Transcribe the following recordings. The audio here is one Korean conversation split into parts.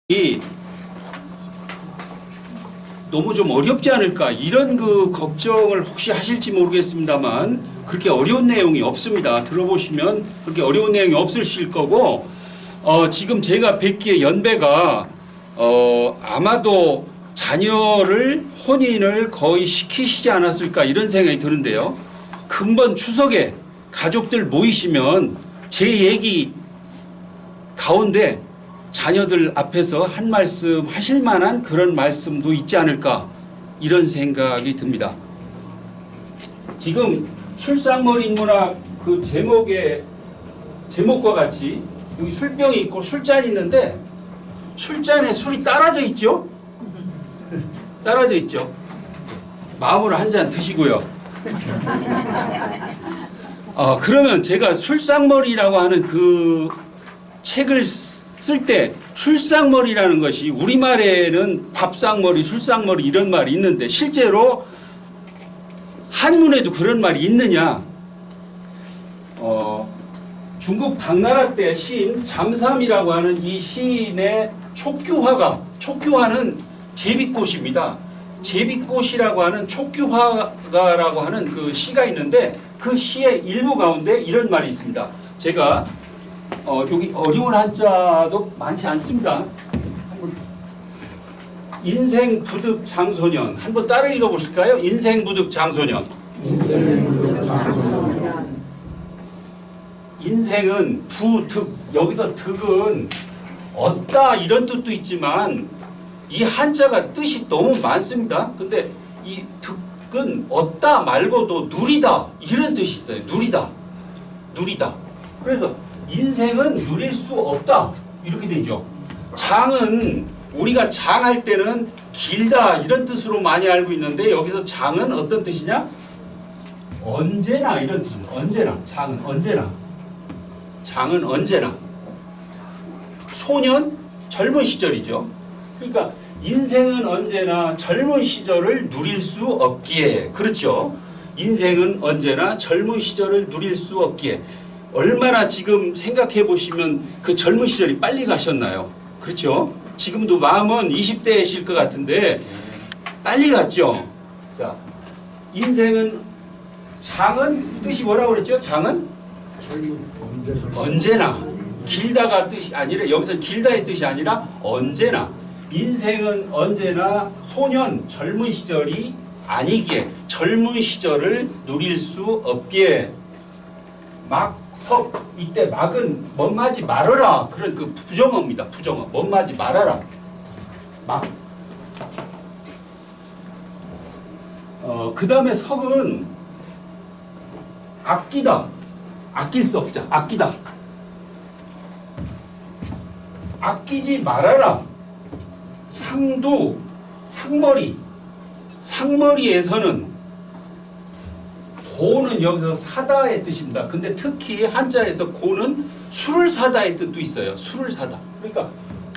이 너무 좀 어렵지 않을까 이런 그 걱정을 혹시 하실지 모르겠습니다만 그렇게 어려운 내용이 없습니다. 들어보시면 그렇게 어려운 내용이 없으실 거고 지금 제가 뵙기에 연배가 아마도 자녀를 혼인을 거의 시키시지 않았을까 이런 생각이 드는데요. 금번 추석에 가족들 모이시면 제 얘기 가운데 자녀들 앞에서 한 말씀 하실 만한 그런 말씀도 있지 않을까 이런 생각이 듭니다. 지금 출상머리 인문학 그 제목과 같이 여기 술병이 있고 술잔이 있는데 술잔에 술이 따라져 있죠? 따라져 있죠. 마음으로 한 잔 드시고요. 그러면 제가 술상머리라고 하는 그 책을 쓸 때 술상머리라는 것이 우리말에는 밥상머리, 술상머리 이런 말이 있는데 실제로 한문에도 그런 말이 있느냐? 중국 당나라 때 시인 잠삼이라고 하는 이 시인의 촉규화는 제비꽃입니다. 제비꽃이라고 하는 촉규화가라고 하는 그 시가 있는데 그 시의 일부 가운데 이런 말이 있습니다. 제가 여기 어려운 한자도 많지 않습니다. 인생 부득 장소년 한번 따라 읽어보실까요? 인생 부득 장소년. 인생은 부득, 여기서 득은 얻다 이런 뜻도 있지만 이 한자가 뜻이 너무 많습니다. 근데 이 득은 얻다 말고도 누리다 이런 뜻이 있어요. 누리다. 그래서 인생은 누릴 수 없다 이렇게 되죠. 장은 우리가 장할 때는 길다 이런 뜻으로 많이 알고 있는데 여기서 장은 어떤 뜻이냐? 언제나 이런 뜻입니다. 언제나. 장은 언제나. 소년 젊은 시절이죠. 그러니까 인생은 언제나 젊은 시절을 누릴 수 없기에, 그렇죠. 인생은 언제나 젊은 시절을 누릴 수 없기에 얼마나 지금 생각해 보시면 그 젊은 시절이 빨리 가셨나요? 그렇죠? 지금도 마음은 20대이실 것 같은데 빨리 갔죠. 자, 인생은 장은 뜻이 뭐라고 그랬죠? 장은 언제나. 길다가 뜻이 아니라 여기서 길다의 뜻이 아니라 언제나. 인생은 언제나 소년 젊은 시절이 아니기에 젊은 시절을 누릴 수 없기에 막석 이때 막은 멋마지 말아라 그런 그 부정어입니다. 부정어 멋마지 말아라 막. 그 다음에 석은 아끼다. 아낄 수 없자. 아끼다. 아끼지 말아라. 상두 상머리에서는 고는 여기서 사다의 뜻입니다. 근데 특히 한자에서 고는 술을 사다의 뜻도 있어요. 술을 사다. 그러니까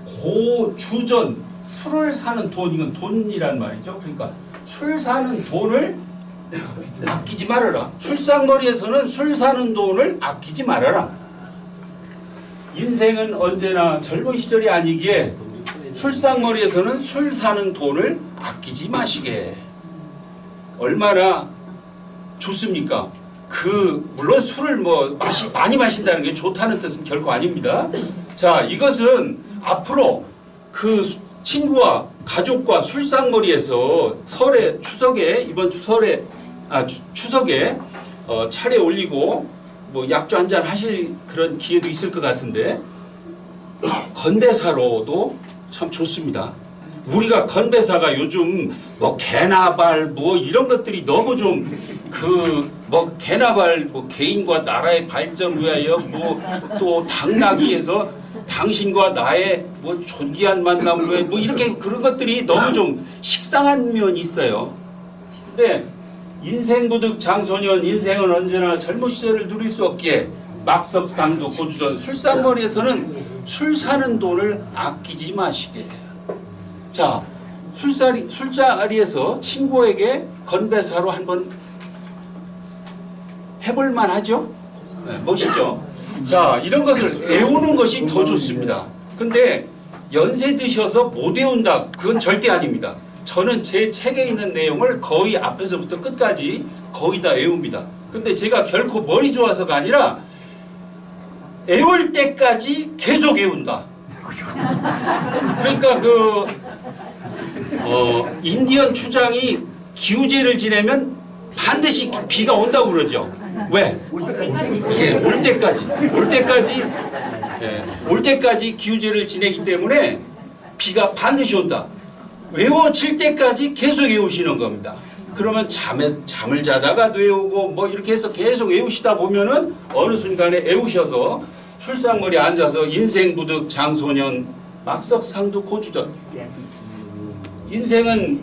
고주전 술을 사는 돈, 이건 돈이란 말이죠. 그러니까 술 사는 돈을 아끼지 말아라. 술상머리에서는 술 사는 돈을 아끼지 말아라. 인생은 언제나 젊은 시절이 아니기에 술상머리에서는 술 사는 돈을 아끼지 마시게. 얼마나 좋습니까? 물론 술을 많이 마신다는 게 좋다는 뜻은 결코 아닙니다. 자, 이것은 앞으로 그 친구와 가족과 술상머리에서 이번 추석에 차례 올리고 약주 한잔 하실 그런 기회도 있을 것 같은데 건배사로도 참 좋습니다. 우리가 건배사가 요즘 개나발 이런 것들이 너무 좀 개나발 개인과 나라의 발전 위하여 또 당나기 위해서 당신과 나의 존귀한 만남을 위해 이렇게 그런 것들이 너무 좀 식상한 면이 있어요. 근데 인생 부득 장소년 인생은 언제나 젊은 시절을 누릴 수 없기에 막석상도 고주전 술상머리에서는 술 사는 돈을 아끼지 마시게. 자, 술자리에서 친구에게 건배사로 한번 해볼만 하죠? 네, 멋있죠? 자, 이런 것을 외우는 것이 더 좋습니다. 근데 연세 드셔서 못 외운다. 그건 절대 아닙니다. 저는 제 책에 있는 내용을 거의 앞에서부터 끝까지 거의 다 외웁니다. 근데 제가 결코 머리 좋아서가 아니라 외울 때까지 계속 외운다. 그러니까 인디언 추장이 기우제를 지내면 반드시 비가 온다고 그러죠. 왜? 예, 올 때까지 기우제를 지내기 때문에 비가 반드시 온다. 외워질 때까지 계속 외우시는 겁니다. 그러면 잠을 자다가도 외우고 뭐 이렇게 해서 계속 외우시다 보면은 어느 순간에 외우셔서 출상머리에 앉아서 인생부득 장소년 막석상두 고주전. 인생은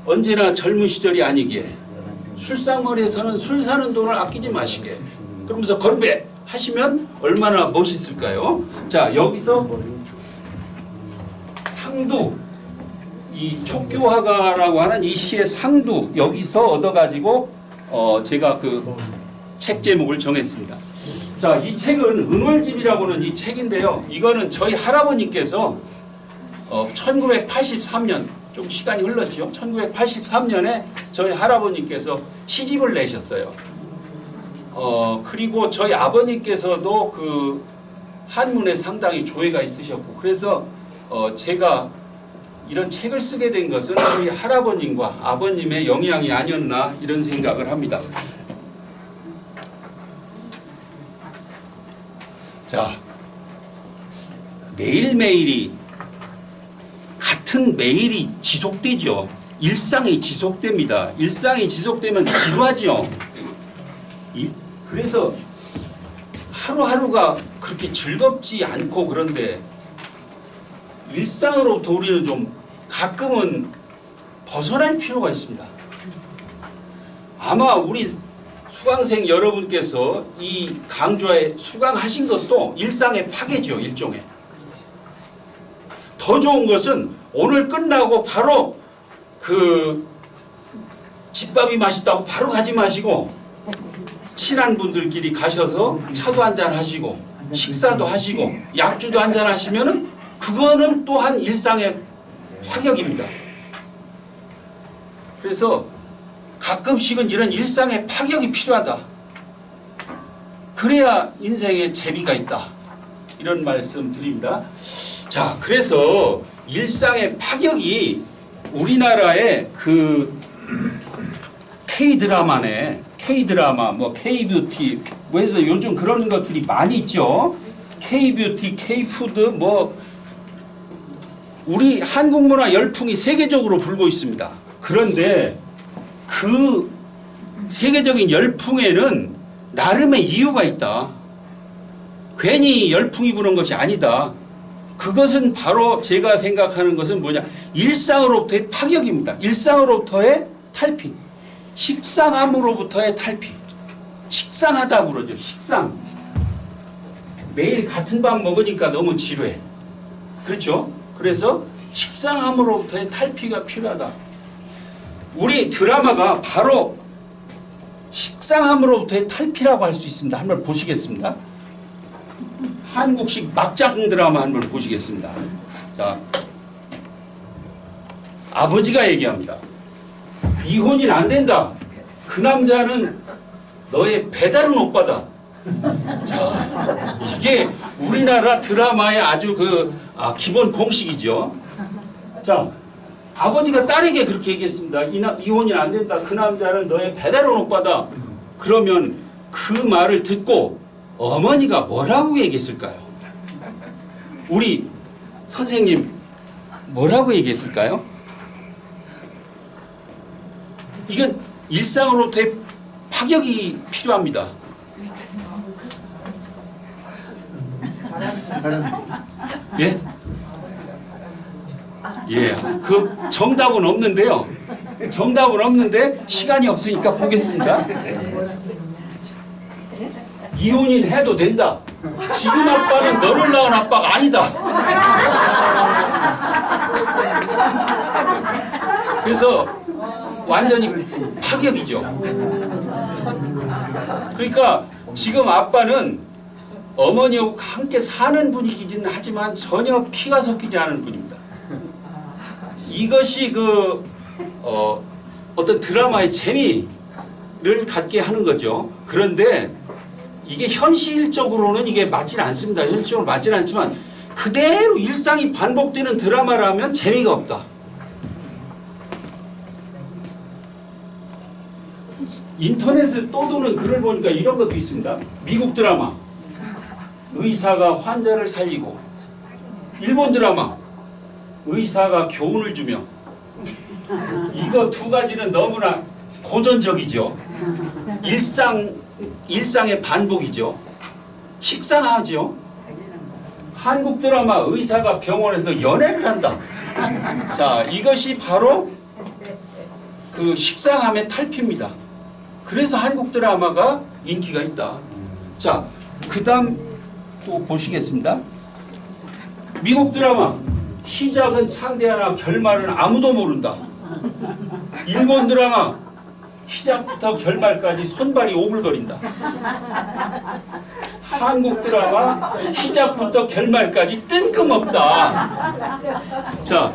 언제나 젊은 시절이 아니기에 술상머리에서는 술 사는 돈을 아끼지 마시게. 그러면서 건배 하시면 얼마나 멋있을까요? 자, 여기서 상두, 이 촉교화가라고 하는 이 시의 상두 여기서 얻어가지고 제가 그 책 제목을 정했습니다. 자, 이 책은 은월집이라고는 이 책인데요. 이거는 저희 할아버님께서 1983년 좀 시간이 흘렀죠. 1983년에 저희 할아버님께서 시집을 내셨어요. 그리고 저희 아버님께서도 그 한문에 상당히 조예가 있으셨고, 그래서 제가 이런 책을 쓰게 된 것은 저희 할아버님과 아버님의 영향이 아니었나 이런 생각을 합니다. 자, 매일매일이 같은 매일이 지속되죠. 일상이 지속됩니다. 일상이 지속되면 지루하죠. 그래서 하루하루가 그렇게 즐겁지 않고, 그런데 일상으로부터 우리는 좀 가끔은 벗어날 필요가 있습니다. 아마 우리 수강생 여러분께서 이 강좌에 수강하신 것도 일상의 파괴죠. 일종의. 더 좋은 것은 오늘 끝나고 바로 그 집밥이 맛있다고 바로 가지 마시고 친한 분들끼리 가셔서 차도 한잔 하시고 식사도 하시고 약주도 한잔 하시면은 그거는 또한 일상의 파격입니다. 그래서 가끔씩은 이런 일상의 파격이 필요하다. 그래야 인생에 재미가 있다. 이런 말씀 드립니다. 자, 그래서 일상의 파격이 우리나라의 그 K-드라마, 뭐 K-뷰티, 뭐 해서 요즘 그런 것들이 많이 있죠. K-뷰티, K-푸드, 뭐 우리 한국 문화 열풍이 세계적으로 불고 있습니다. 그런데 그 세계적인 열풍에는 나름의 이유가 있다. 괜히 열풍이 부는 것이 아니다. 그것은 바로 제가 생각하는 것은 뭐냐, 일상으로부터의 파격입니다. 일상으로부터의 탈피, 식상함으로부터의 탈피. 식상하다고 그러죠. 식상. 매일 같은 밥 먹으니까 너무 지루해. 그렇죠? 그래서 식상함으로부터의 탈피가 필요하다. 우리 드라마가 바로 식상함으로부터의 탈피라고 할 수 있습니다. 한번 보시겠습니다. 한국식 막장 드라마 한번 보시겠습니다. 자, 아버지가 얘기합니다. 이혼이 안 된다. 그 남자는 너의 배다른 오빠다. 자, 이게 우리나라 드라마의 아주 기본 공식이죠. 자, 아버지가 딸에게 그렇게 얘기했습니다. 이혼이 안 된다. 그 남자는 너의 배다른 오빠다. 그러면 그 말을 듣고 어머니가 뭐라고 얘기했을까요? 우리 선생님 뭐라고 얘기했을까요? 이건 일상으로부터의 파격이 필요합니다. 예? 예, 그 정답은 없는데요. 정답은 없는데 시간이 없으니까 보겠습니다. 이혼이 해도 된다. 지금 아빠는 너를 낳은 아빠가 아니다. 그래서 완전히 파격이죠. 그러니까 지금 아빠는 어머니하고 함께 사는 분이긴 하지만 전혀 피가 섞이지 않은 분입니다. 이것이 어떤 드라마의 재미를 갖게 하는 거죠. 그런데 이게 현실적으로는 이게 맞진 않습니다. 현실적으로 맞진 않지만 그대로 일상이 반복되는 드라마라면 재미가 없다. 인터넷에 떠도는 글을 보니까 이런 것도 있습니다. 미국 드라마 의사가 환자를 살리고, 일본 드라마 의사가 교훈을 주며. 이거 두 가지는 너무나 고전적이죠. 일상의 반복이죠. 식상하죠. 한국 드라마 의사가 병원에서 연애를 한다. 자, 이것이 바로 그 식상함의 탈피입니다. 그래서 한국 드라마가 인기가 있다. 자, 그 다음 또 보시겠습니다. 미국 드라마 시작은 창대하나 결말은 아무도 모른다. 일본 드라마 시작부터 결말까지 손발이 오글거린다. 한국 드라마 시작부터 결말까지 뜬금없다. 자,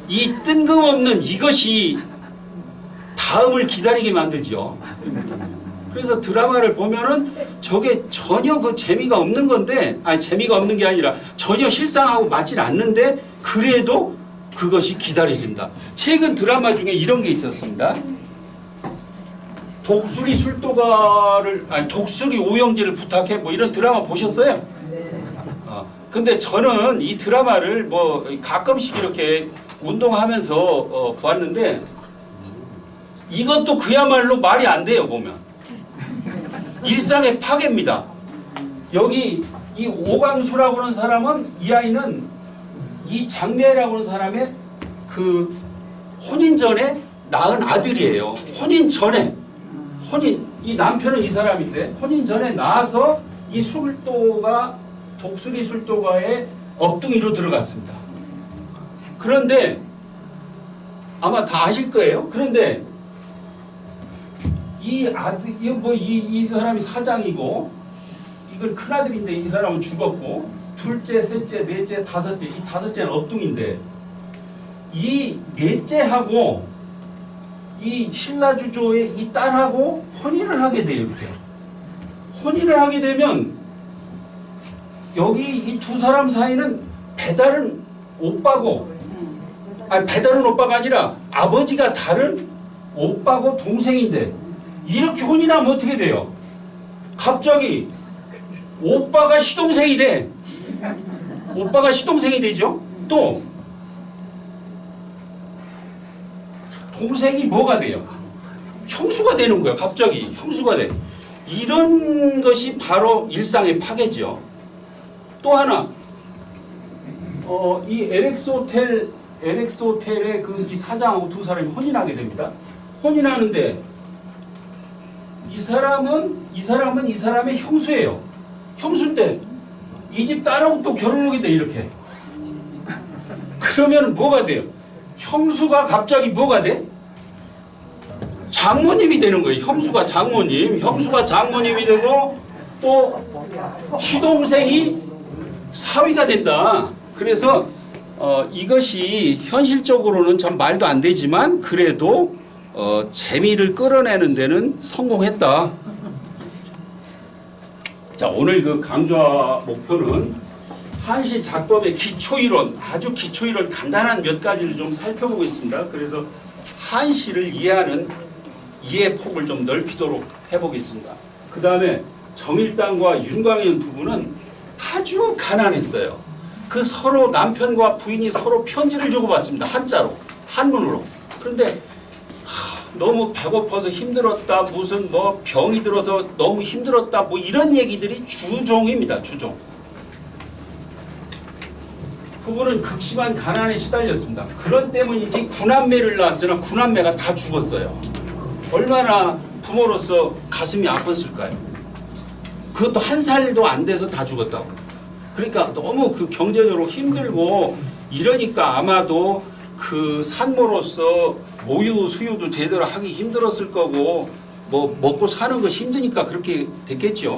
이 뜬금없는 이것이 다음을 기다리게 만들죠. 그래서 드라마를 보면은 저게 전혀 그 재미가 없는 건데, 아니 재미가 없는 게 아니라 전혀 실상하고 맞질 않는데 그래도 그것이 기다려진다. 최근 드라마 중에 이런 게 있었습니다. 독수리 술도가를, 아니 독수리 오영지를 부탁해, 뭐 이런 드라마 보셨어요? 근데 저는 이 드라마를 뭐 가끔씩 이렇게 운동하면서 보았는데 이것도 그야말로 말이 안 돼요. 보면 일상의 파괴입니다. 여기 이 오광수라고 하는 사람은, 이 아이는 이 장례라고 하는 사람의 그 혼인 전에 낳은 아들이에요. 혼인 전에, 이 남편은 이 사람인데 혼인 전에 낳아서 이 술도가, 독수리 술도가의 업둥이로 들어갔습니다. 그런데 아마 다 아실 거예요. 그런데 이 아들, 이 사람이 사장이고, 이건 큰아들인데 이 사람은 죽었고, 둘째, 셋째, 넷째, 다섯째, 이 다섯째는 업둥인데, 이 넷째하고 이 신라주조의 이 딸하고 혼인을 하게 돼요. 이렇게. 혼인을 하게 되면 여기 이 두 사람 사이는 배다른 오빠고, 아니 배다른 오빠가 아니라 아버지가 다른 오빠고 동생인데, 이렇게 혼인하면 어떻게 돼요? 갑자기 오빠가 시동생이 돼. 오빠가 시동생이 되죠. 또 동생이 뭐가 돼요? 형수가 되는 거예요. 갑자기 형수가 돼. 이런 것이 바로 일상의 파괴죠. 또 하나, 이 LX 호텔의 그 이 사장하고 두 사람이 혼인하게 됩니다. 혼인하는데 이 사람은 이 사람의 형수예요. 형수인데 이 집 딸하고 또 결혼하게 돼. 이렇게. 그러면 뭐가 돼요? 형수가 갑자기 뭐가 돼? 장모님이 되는 거예요. 형수가 장모님이 되고, 또 시동생이 사위가 된다. 그래서 이것이 현실적으로는 참 말도 안 되지만 그래도 재미를 끌어내는 데는 성공했다. 자, 오늘 그 강좌 목표는 한시 작법의 기초이론, 아주 기초이론 간단한 몇 가지를 좀 살펴보겠습니다. 그래서 한시를 이해하는 이해 폭을 좀 넓히도록 해보겠습니다. 그 다음에 정일당과 윤광현 부부는 아주 가난했어요. 그 서로 남편과 부인이 서로 편지를 주고받습니다. 한자로, 한문으로. 그런데 너무 배고파서 힘들었다, 무슨 뭐 병이 들어서 너무 힘들었다, 뭐 이런 얘기들이 주종입니다. 주종. 부부는 극심한 가난에 시달렸습니다. 그런 때문인지 9남매를 낳았으나 9남매가 다 죽었어요. 얼마나 부모로서 가슴이 아팠을까요? 그것도 한 살도 안 돼서 다 죽었다고. 그러니까 너무 그 경제적으로 힘들고 이러니까 아마도 그 산모로서 모유 수유도 제대로 하기 힘들었을 거고, 뭐 먹고 사는 거 힘드니까 그렇게 됐겠죠.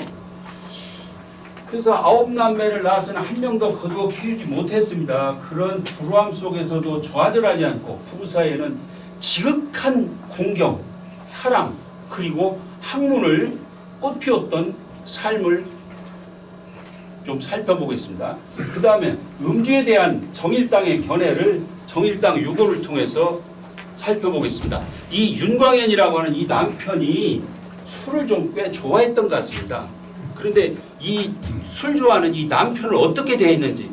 그래서 9남매를 낳았으나 한 명도 거두어 키우지 못했습니다. 그런 불우함 속에서도 좌절하지 않고 부부 사이에는 지극한 공경, 사랑, 그리고 학문을 꽃피웠던 삶을 좀 살펴보겠습니다. 그 다음에 음주에 대한 정일당의 견해를 정일당 유고를 통해서 살펴보겠습니다. 이 윤광현이라고 하는 이 남편이 술을 좀 꽤 좋아했던 것 같습니다. 그런데 이 술 좋아하는 이 남편을 어떻게 대했는지,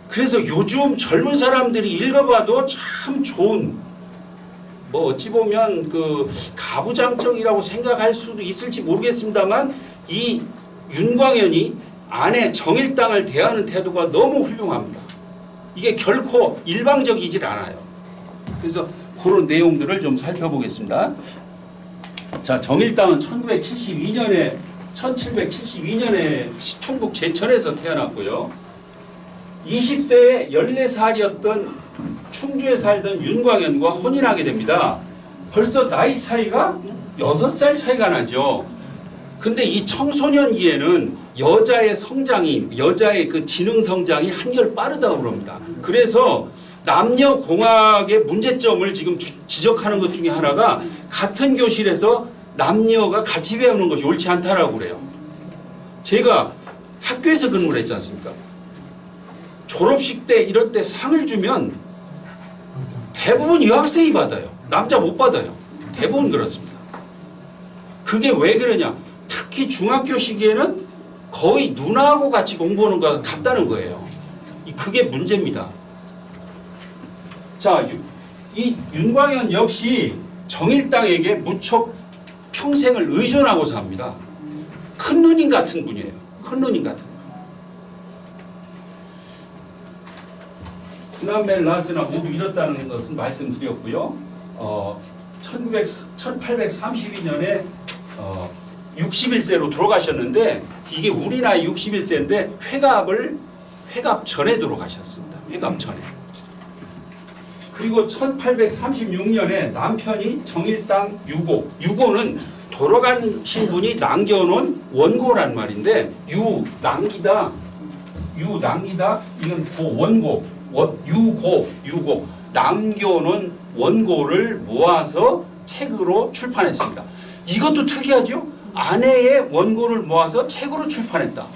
그래서 요즘 젊은 사람들이 읽어봐도 참 좋은, 뭐 어찌 보면 그 가부장적이라고 생각할 수도 있을지 모르겠습니다만, 이 윤광현이 아내 정일당을 대하는 태도가 너무 훌륭합니다. 이게 결코 일방적이질 않아요. 그래서 그런 내용들을 좀 살펴보겠습니다. 자, 정일당은 1772년에 충북 제천에서 태어났고요. 20세에 14살이었던 충주에 살던 윤광현과 혼인하게 됩니다. 벌써 나이 차이가 6살 차이가 나죠. 근데 이 청소년기에는 여자의 그 지능 성장이 한결 빠르다고 그럽니다. 그래서 남녀공학의 문제점을 지금 지적하는 것 중에 하나가 같은 교실에서 남녀가 같이 배우는 것이 옳지 않다라고 그래요. 제가 학교에서 근무를 했지 않습니까? 졸업식 때 이럴 때 상을 주면 대부분 여학생이 받아요. 남자 못 받아요. 대부분 그렇습니다. 그게 왜 그러냐? 특히 중학교 시기에는 거의 누나하고 같이 공부하는 것 같다는 거예요. 그게 문제입니다. 자, 이 윤광현 역시 정일당에게 무척 평생을 의존하고 삽니다. 큰 누님 같은 분이에요. 큰 누님 같은. 구남매를 낳았으나 모두 잃었다는 것은 말씀드렸고요. 1832년에 61세로 돌아가셨는데, 이게 우리 나이 61세인데 회갑 전에 돌아가셨습니다. 회갑 전에. 그리고 1836년에 남편이 정일당 유고는 돌아가신 분이 남겨놓은 원고란 말인데, 유남기다 이건 유고 남겨놓은 원고를 모아서 책으로 출판했습니다. 이것도 특이하죠? 아내의 원고를 모아서 책으로 출판했다.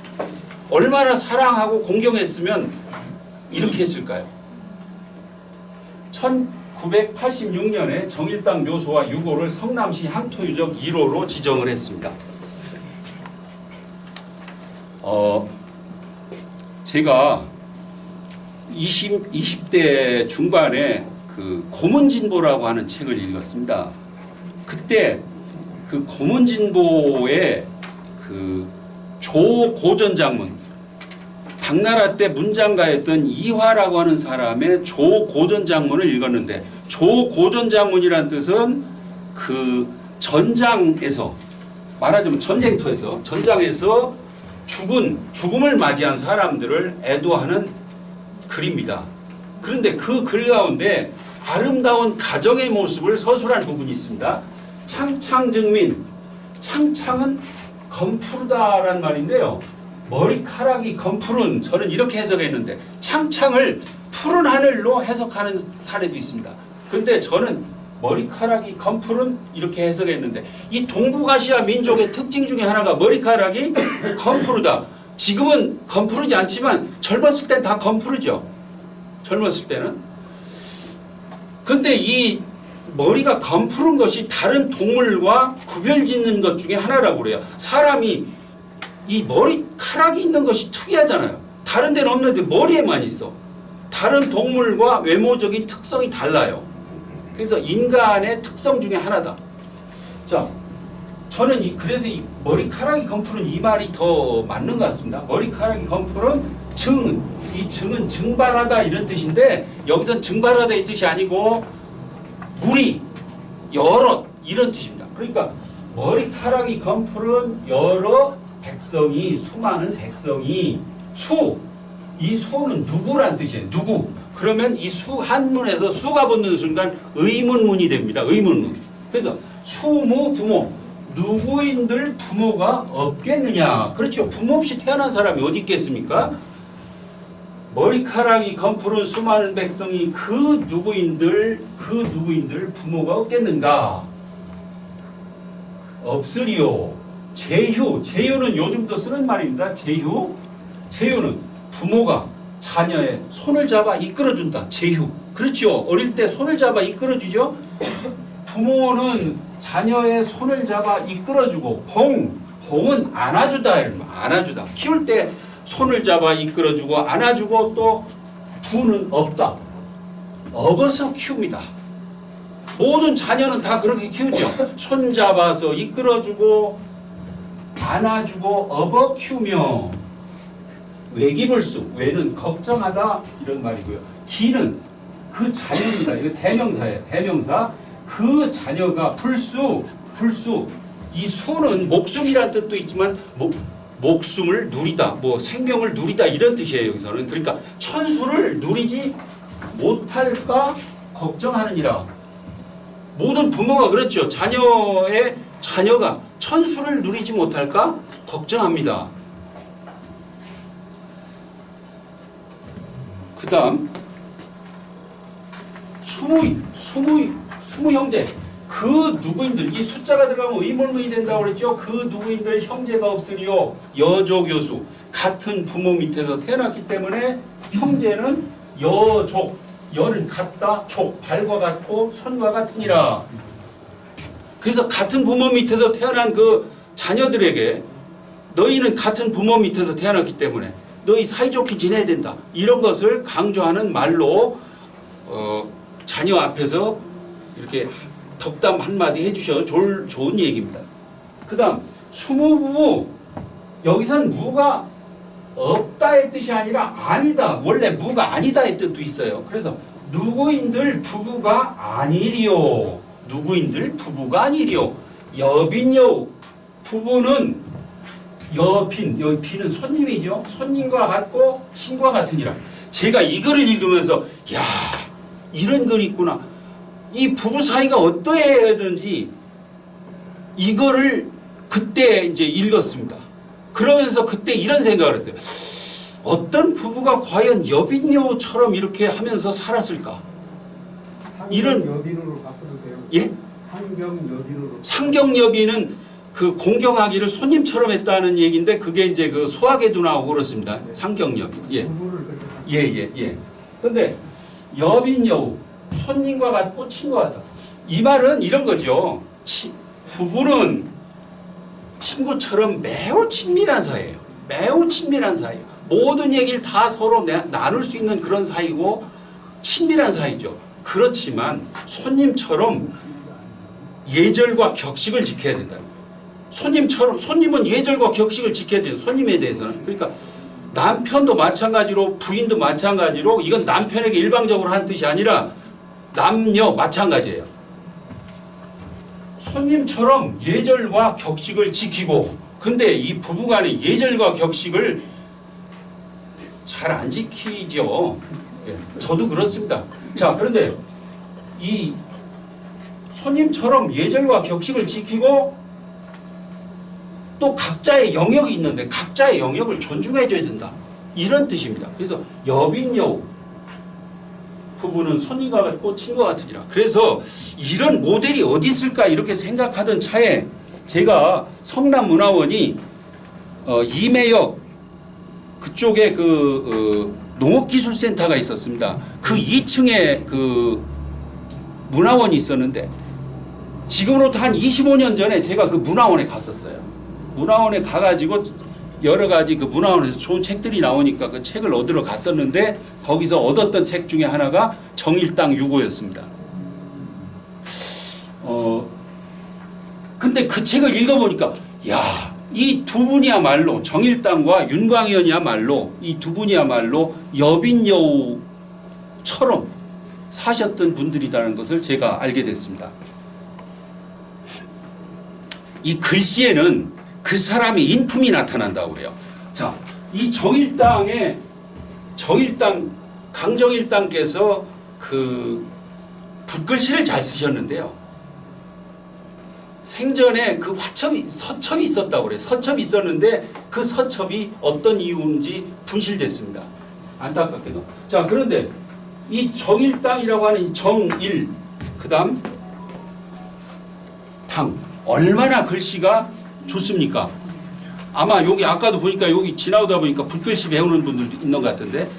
얼마나 사랑하고 공경했으면 이렇게 했을까요? 1986년에 정일당 묘소와 유고를 성남시 향토유적 1호로 지정을 했습니다. 제가 20대 중반에 그 고문진보라고 하는 책을 읽었습니다. 그때 그 고문진보의 그 조고전 장문, 당나라 때 문장가였던 이화라고 하는 사람의 조고전 장문을 읽었는데, 조고전 장문이란 뜻은 그 전장에서, 말하자면 전장에서 죽음을 맞이한 사람들을 애도하는 글입니다. 그런데 그 글 가운데 아름다운 가정의 모습을 서술한 부분이 있습니다. 창창증민, 창창은 검푸르다란 말인데요. 머리카락이 검푸른, 저는 이렇게 해석했는데 창창을 푸른 하늘로 해석하는 사례도 있습니다. 근데 저는 머리카락이 검푸른 이렇게 해석했는데, 이 동북아시아 민족의 특징 중에 하나가 머리카락이 검푸르다. 지금은 검푸르지 않지만 젊었을 땐 다 검푸르죠. 젊었을 때는. 근데 이 머리가 검푸른 것이 다른 동물과 구별짓는 것 중에 하나라고 그래요. 사람이 이 머리카락이 있는 것이 특이하잖아요. 다른 데는 없는데 머리에만 있어. 다른 동물과 외모적인 특성이 달라요. 그래서 인간의 특성 중에 하나다. 자, 저는 그래서 이 머리카락이 검푸른 이 말이 더 맞는 것 같습니다. 머리카락이 검푸른 이 증은 증발하다 이런 뜻인데, 여기선 증발하다의 뜻이 아니고 무리, 여럿 이런 뜻입니다. 그러니까 머리카락이 검푸른 여러 백성이, 수많은 백성이, 이 수는 누구란 뜻이에요. 누구. 그러면 이 수 한문에서 수가 붙는 순간 의문문이 됩니다. 의문문. 그래서 수무 부모, 누구인들 부모가 없겠느냐. 그렇죠. 부모 없이 태어난 사람이 어디 있겠습니까? 머리카락이 검푸른 수많은 백성이 그 누구인들 부모가 없겠는가? 없으리요. 제휴는 요즘도 쓰는 말입니다. 제휴는 부모가 자녀의 손을 잡아 이끌어준다. 제휴. 그렇죠. 어릴 때 손을 잡아 이끌어주죠. 부모는 자녀의 손을 잡아 이끌어주고 봉은 안아주다. 안아주다. 키울 때 손을 잡아 이끌어주고 안아주고 또 부는 업다. 업어서 키웁니다. 모든 자녀는 다 그렇게 키우죠. 손 잡아서 이끌어주고 안아주고 업어 키우며 외기불수, 외는 걱정하다 이런 말이고요. 기는 그 자녀입니다. 이거 대명사예요. 대명사. 그 자녀가 불수 이 수는 목숨이란 뜻도 있지만 목숨을 누리다, 생명을 누리다 이런 뜻이에요. 여기서는. 그러니까 천수를 누리지 못할까 걱정하느니라. 모든 부모가 그렇죠. 자녀가 천수를 누리지 못할까 걱정합니다. 그 다음 스무 형제. 그 누구인들, 이 숫자가 들어가면 의문문이 된다고 그랬죠. 그 누구인들 형제가 없으리요. 여조교수. 같은 부모 밑에서 태어났기 때문에 형제는 여족. 여는 같다, 족, 발과 같고 손과 같으니라. 그래서 같은 부모 밑에서 태어난 그 자녀들에게 너희는 같은 부모 밑에서 태어났기 때문에 너희 사이좋게 지내야 된다. 이런 것을 강조하는 말로 자녀 앞에서 이렇게 덕담 한마디 해주셔도 좋은 얘기입니다. 그 다음 수무부부. 여기선 무가 없다의 뜻이 아니라 아니다. 원래 무가 아니다의 뜻도 있어요. 그래서 누구인들 부부가 아니리요. 누구인들 부부가 아니리요. 여빈여우. 부부는 여빈. 여기 빈은 손님이죠. 손님과 같고 친구와 같으니라. 제가 이 글을 읽으면서 야, 이런 글이 있구나. 이 부부 사이가 어떠해야 되는지 이거를 그때 이제 읽었습니다. 그러면서 그때 이런 생각을 했어요. 어떤 부부가 과연 여빈여우처럼 이렇게 하면서 살았을까? 이런 상경여빈으로 바꿔도 돼요. 예? 상경여빈으로. 상경여빈은 그 공경하기를 손님처럼 했다는 얘기인데 그게 이제 그 수학에도 나오고 그렇습니다. 네. 상경여빈. 예. 부부를 그렇게. 예. 그런데 여빈여우 손님과 같고 친구와 같다. 이 말은 이런 거죠. 부부는 친구처럼 매우 친밀한 사이예요. 매우 친밀한 사이예요. 모든 얘기를 다 서로 나눌 수 있는 그런 사이고 친밀한 사이죠. 그렇지만 손님처럼 예절과 격식을 지켜야 된다는 거예요. 손님은 예절과 격식을 지켜야 돼요. 손님에 대해서는. 그러니까 남편도 마찬가지로 부인도 마찬가지로 이건 남편에게 일방적으로 하는 뜻이 아니라 남녀 마찬가지예요. 손님처럼 예절과 격식을 지키고 근데 이 부부간의 예절과 격식을 잘 안 지키죠. 예, 저도 그렇습니다. 자, 그런데 이 손님처럼 예절과 격식을 지키고 또 각자의 영역이 있는데 각자의 영역을 존중해줘야 된다. 이런 뜻입니다. 그래서 여빈여우 부부는 손님과 같고 친구와 같으니라. 그래서 이런 모델이 어디 있을까 이렇게 생각하던 차에 제가 성남문화원이 임해역 그쪽에 그 농업기술센터가 있었습니다. 그 2층에 그 문화원이 있었는데 지금으로부터 한 25년 전에 제가 그 문화원에 갔었어요. 문화원에 가가지고 여러 가지 그 문화원에서 좋은 책들이 나오니까 그 책을 얻으러 갔었는데 거기서 얻었던 책 중에 하나가 정일당 유고였습니다. 근데 그 책을 읽어보니까 야, 이 두 분이야말로 정일당과 윤광현이야말로 이 두 분이야말로 여빈여우처럼 사셨던 분들이라는 것을 제가 알게 됐습니다. 이 글씨에는 그 사람의 인품이 나타난다고 그래요. 자, 이 강정일당께서 그 붓글씨를 잘 쓰셨는데요. 생전에 그 서첩이 있었다고 그래요. 서첩이 있었는데 그 서첩이 어떤 이유인지 분실됐습니다. 안타깝게도. 자, 그런데 이 정일당이라고 하는 이 정일, 그 다음 당, 얼마나 글씨가 좋습니까? 아마 여기 아까도 보니까 여기 지나오다 보니까 붓글씨 배우는 분들도 있는 것 같은데,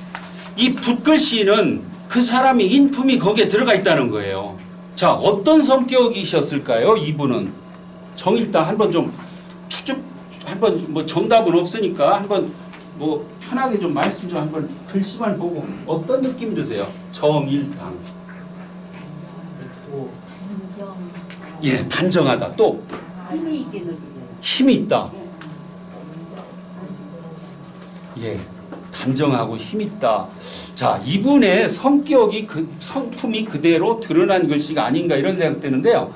이 붓글씨는 그 사람의 인품이 거기에 들어가 있다는 거예요. 자, 어떤 성격이셨을까요? 이분은 정일당 한번 좀 추측, 한번 뭐 정답은 없으니까 한번 뭐 편하게 좀 말씀 좀 한번 글씨만 보고 어떤 느낌 드세요? 정일당. 예, 단정하다. 또 힘이 있게 느끼죠. 힘이 있다. 예, 단정하고 힘 있다. 자, 이분의 성격이 성품이 그대로 드러난 글씨가 아닌가 이런 생각 드는데요.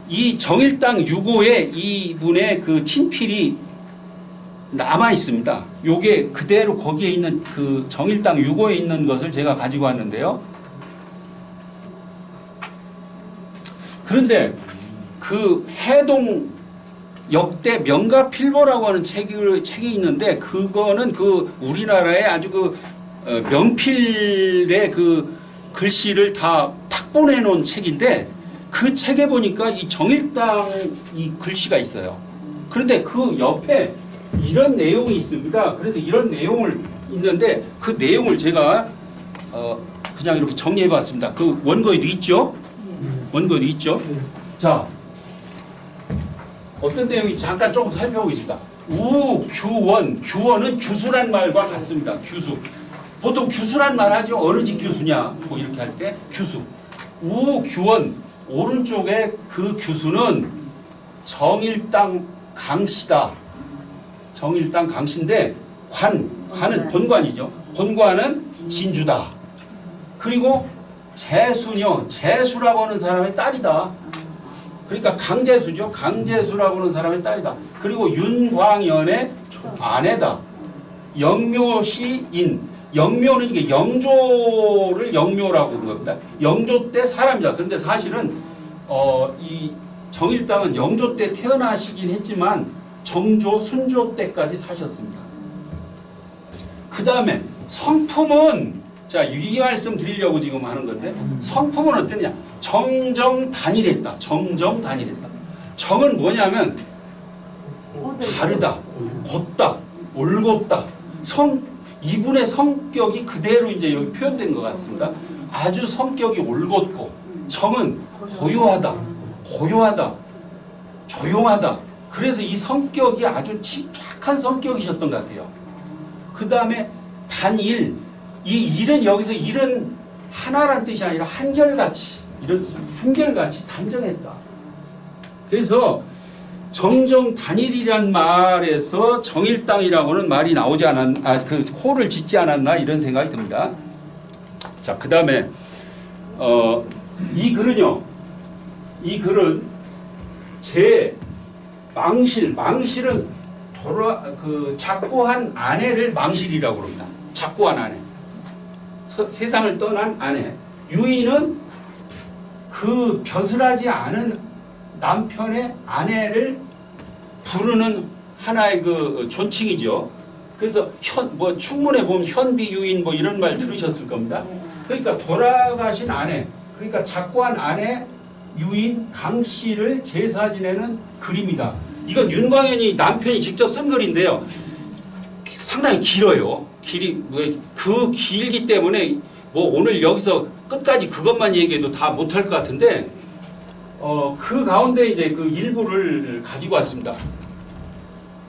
이 정일당 6호에 이분의 그 친필이 남아 있습니다. 요게 그대로 거기에 있는 그 정일당 6호에 있는 것을 제가 가지고 왔는데요. 그런데 그 해동 역대 명가필보라고 하는 책이 있는데, 그거는 그 우리나라의 아주 그 명필의 그 글씨를 다 탁본해 놓은 책인데, 그 책에 보니까 이 정일당 이 글씨가 있어요. 그런데 그 옆에 이런 내용이 있습니다. 그래서 이런 내용을 있는데 그 내용을 제가 그냥 이렇게 정리해 봤습니다. 그 원고에도 있죠? 원고에도 있죠? 자, 어떤 내용이 잠깐 조금 살펴보겠습니다. 우규원, 규원은 규수란 말과 같습니다. 규수. 보통 규수란 말 하죠. 어느 집 규수냐 뭐 이렇게 할 때 규수. 우규원, 오른쪽에 그 규수는 정일당 강씨다. 정일당 강씨인데 관은 본관이죠. 본관은 진주다. 그리고 재수녀, 재수라고 하는 사람의 딸이다. 그러니까 강재수죠. 강재수라고 하는 사람의 딸이다. 그리고 윤광연의 아내다. 영묘시인. 영묘는 이게 영조를 영묘라고 부르는 겁니다. 영조 때 사람이다. 그런데 사실은 이 정일당은 영조 때 태어나시긴 했지만 정조, 순조 때까지 사셨습니다. 그 다음에 성품은, 자, 이 말씀 드리려고 지금 하는 건데, 성품은 어땠냐? 정정단일했다. 정정단일했다. 정은 뭐냐면 바르다, 곧다, 올곧다. 이분의 성격이 그대로 이제 여기 표현된 것 같습니다. 아주 성격이 올곧고, 정은 고요하다, 조용하다. 그래서 이 성격이 아주 침착한 성격이셨던 것 같아요. 그 다음에 단일, 이 일은 여기서 일은 하나란 뜻이 아니라 한결같이, 이런 뜻입니다. 한결같이 단정했다. 그래서 정정단일이란 말에서 정일당이라고는 말이 나오지 그 호를 짓지 않았나 이런 생각이 듭니다. 자, 그 다음에 이 글은 제 망실은 작고한 아내를 망실이라고 합니다. 작고한 아내, 세상을 떠난 아내. 유인은 그 벼슬하지 않은 남편의 아내를 부르는 하나의 그 존칭이죠. 그래서 뭐 충문에 보면 현비유인 뭐 이런 말 들으셨을 겁니다. 그러니까 돌아가신 아내, 그러니까 작고한 아내 유인 강씨를 제사 지내는 글입니다. 이건 윤광현이 남편이 직접 쓴 글인데요. 상당히 길어요. 그 길기 때문에 뭐 오늘 여기서 끝까지 그것만 얘기해도 다 못할 것 같은데, 그 가운데 이제 그 일부를 가지고 왔습니다.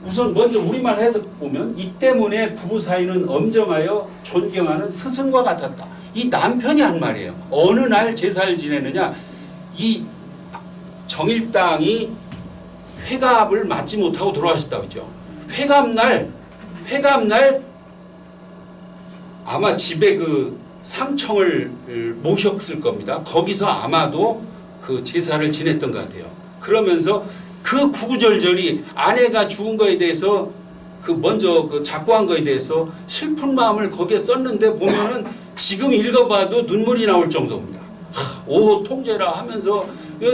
우선 먼저 우리말 해석 보면, 이 때문에 부부 사이는 엄정하여 존경하는 스승과 같았다. 이 남편이 한 말이에요. 어느 날 제사를 지내느냐, 이 정일당이 회갑을 맞지 못하고 돌아가셨다고 했죠. 회갑날 아마 집에 그 상청을 모셨을 겁니다. 거기서 아마도 그 제사를 지냈던 것 같아요. 그러면서 그 구구절절이 아내가 죽은 거에 대해서 먼저 작고한 거에 대해서 슬픈 마음을 거기에 썼는데, 보면은 지금 읽어봐도 눈물이 나올 정도입니다. 오 통제라 하면서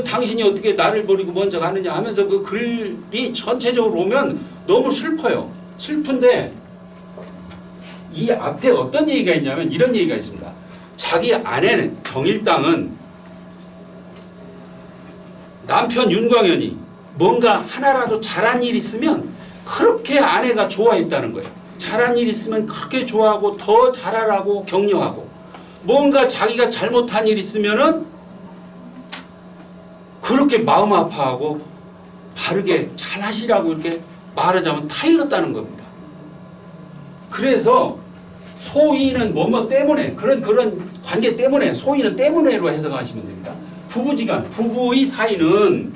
당신이 어떻게 나를 버리고 먼저 가느냐 하면서 그 글이 전체적으로 보면 너무 슬퍼요. 슬픈데 이 앞에 어떤 얘기가 있냐면 이런 얘기가 있습니다. 자기 아내는 정일당은 남편 윤광현이 뭔가 하나라도 잘한 일 있으면 그렇게 아내가 좋아했다는 거예요. 잘한 일 있으면 그렇게 좋아하고 더 잘하라고 격려하고, 뭔가 자기가 잘못한 일 있으면은 그렇게 마음 아파하고 바르게 잘하시라고 이렇게 말하자면 타일렀다는 겁니다. 그래서 소위는 뭐뭐 때문에 그런 관계 때문에, 소위는 때문에로 해석하시면 됩니다. 부부지간, 부부의 사이는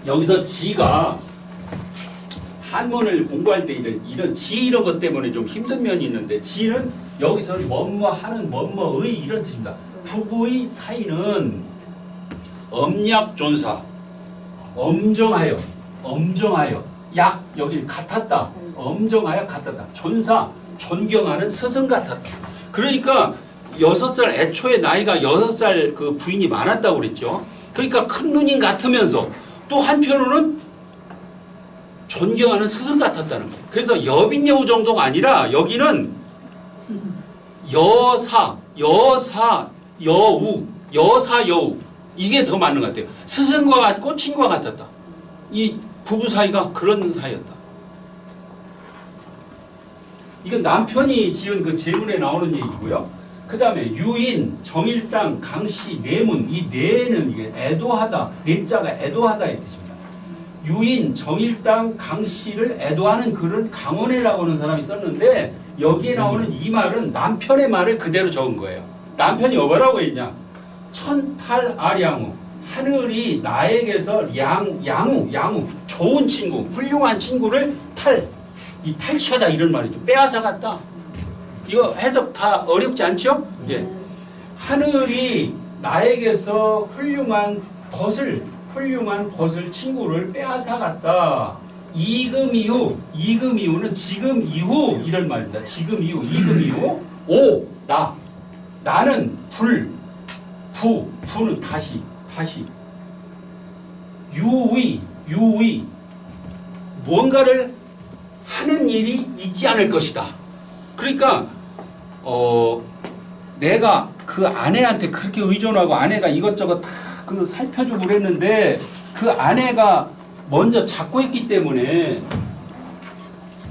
여기서 지가 한문을 공부할 때 이런 지 이런 것 때문에 좀 힘든 면이 있는데, 지는 여기서 뭐뭐 하는 뭐뭐의 이런 뜻입니다. 부부의 사이는 엄약존사, 엄정하여, 여기 같았다, 엄정하여 같았다, 존사, 존경하는 스승 같았다. 그러니까 6살, 애초에 나이가 6살 그 부인이 많았다고 그랬죠. 그러니까 큰 누님 같으면서 또 한편으로는 존경하는 스승 같았다는 거예요. 그래서 여빈 여우 정도가 아니라 여기는 여사, 여우 이게 더 맞는 것 같아요. 스승과 같고 친구와 같았다. 이 부부 사이가 그런 사이였다. 이건 남편이 지은 그 제문에 나오는 얘기고요. 그 다음에 유인, 정일당, 강씨, 내문, 이 내는 이게 애도하다, 내자가 애도하다의 뜻입니다. 유인, 정일당, 강씨를 애도하는 글은 강원애라고 하는 사람이 썼는데, 여기에 나오는 이 말은 남편의 말을 그대로 적은 거예요. 남편이 뭐라고 했냐? 천탈아량우, 하늘이 나에게서 양우, 좋은 친구, 훌륭한 친구를 탈취하다, 이런 말이죠. 빼앗아갔다. 이거 해석 다 어렵지 않죠? 예. 하늘이 나에게서 훌륭한 벗을 친구를 빼앗아갔다. 이금이후는 지금 이후 이런 말입니다. 지금 이후, 이금 이후. 나는 부는 다시. 유의, 무언가를 하는 일이 있지 않을 것이다. 그러니까 내가 그 아내한테 그렇게 의존하고 아내가 이것저것 다 그 살펴주고 그랬는데, 그 아내가 먼저 잡고 했기 때문에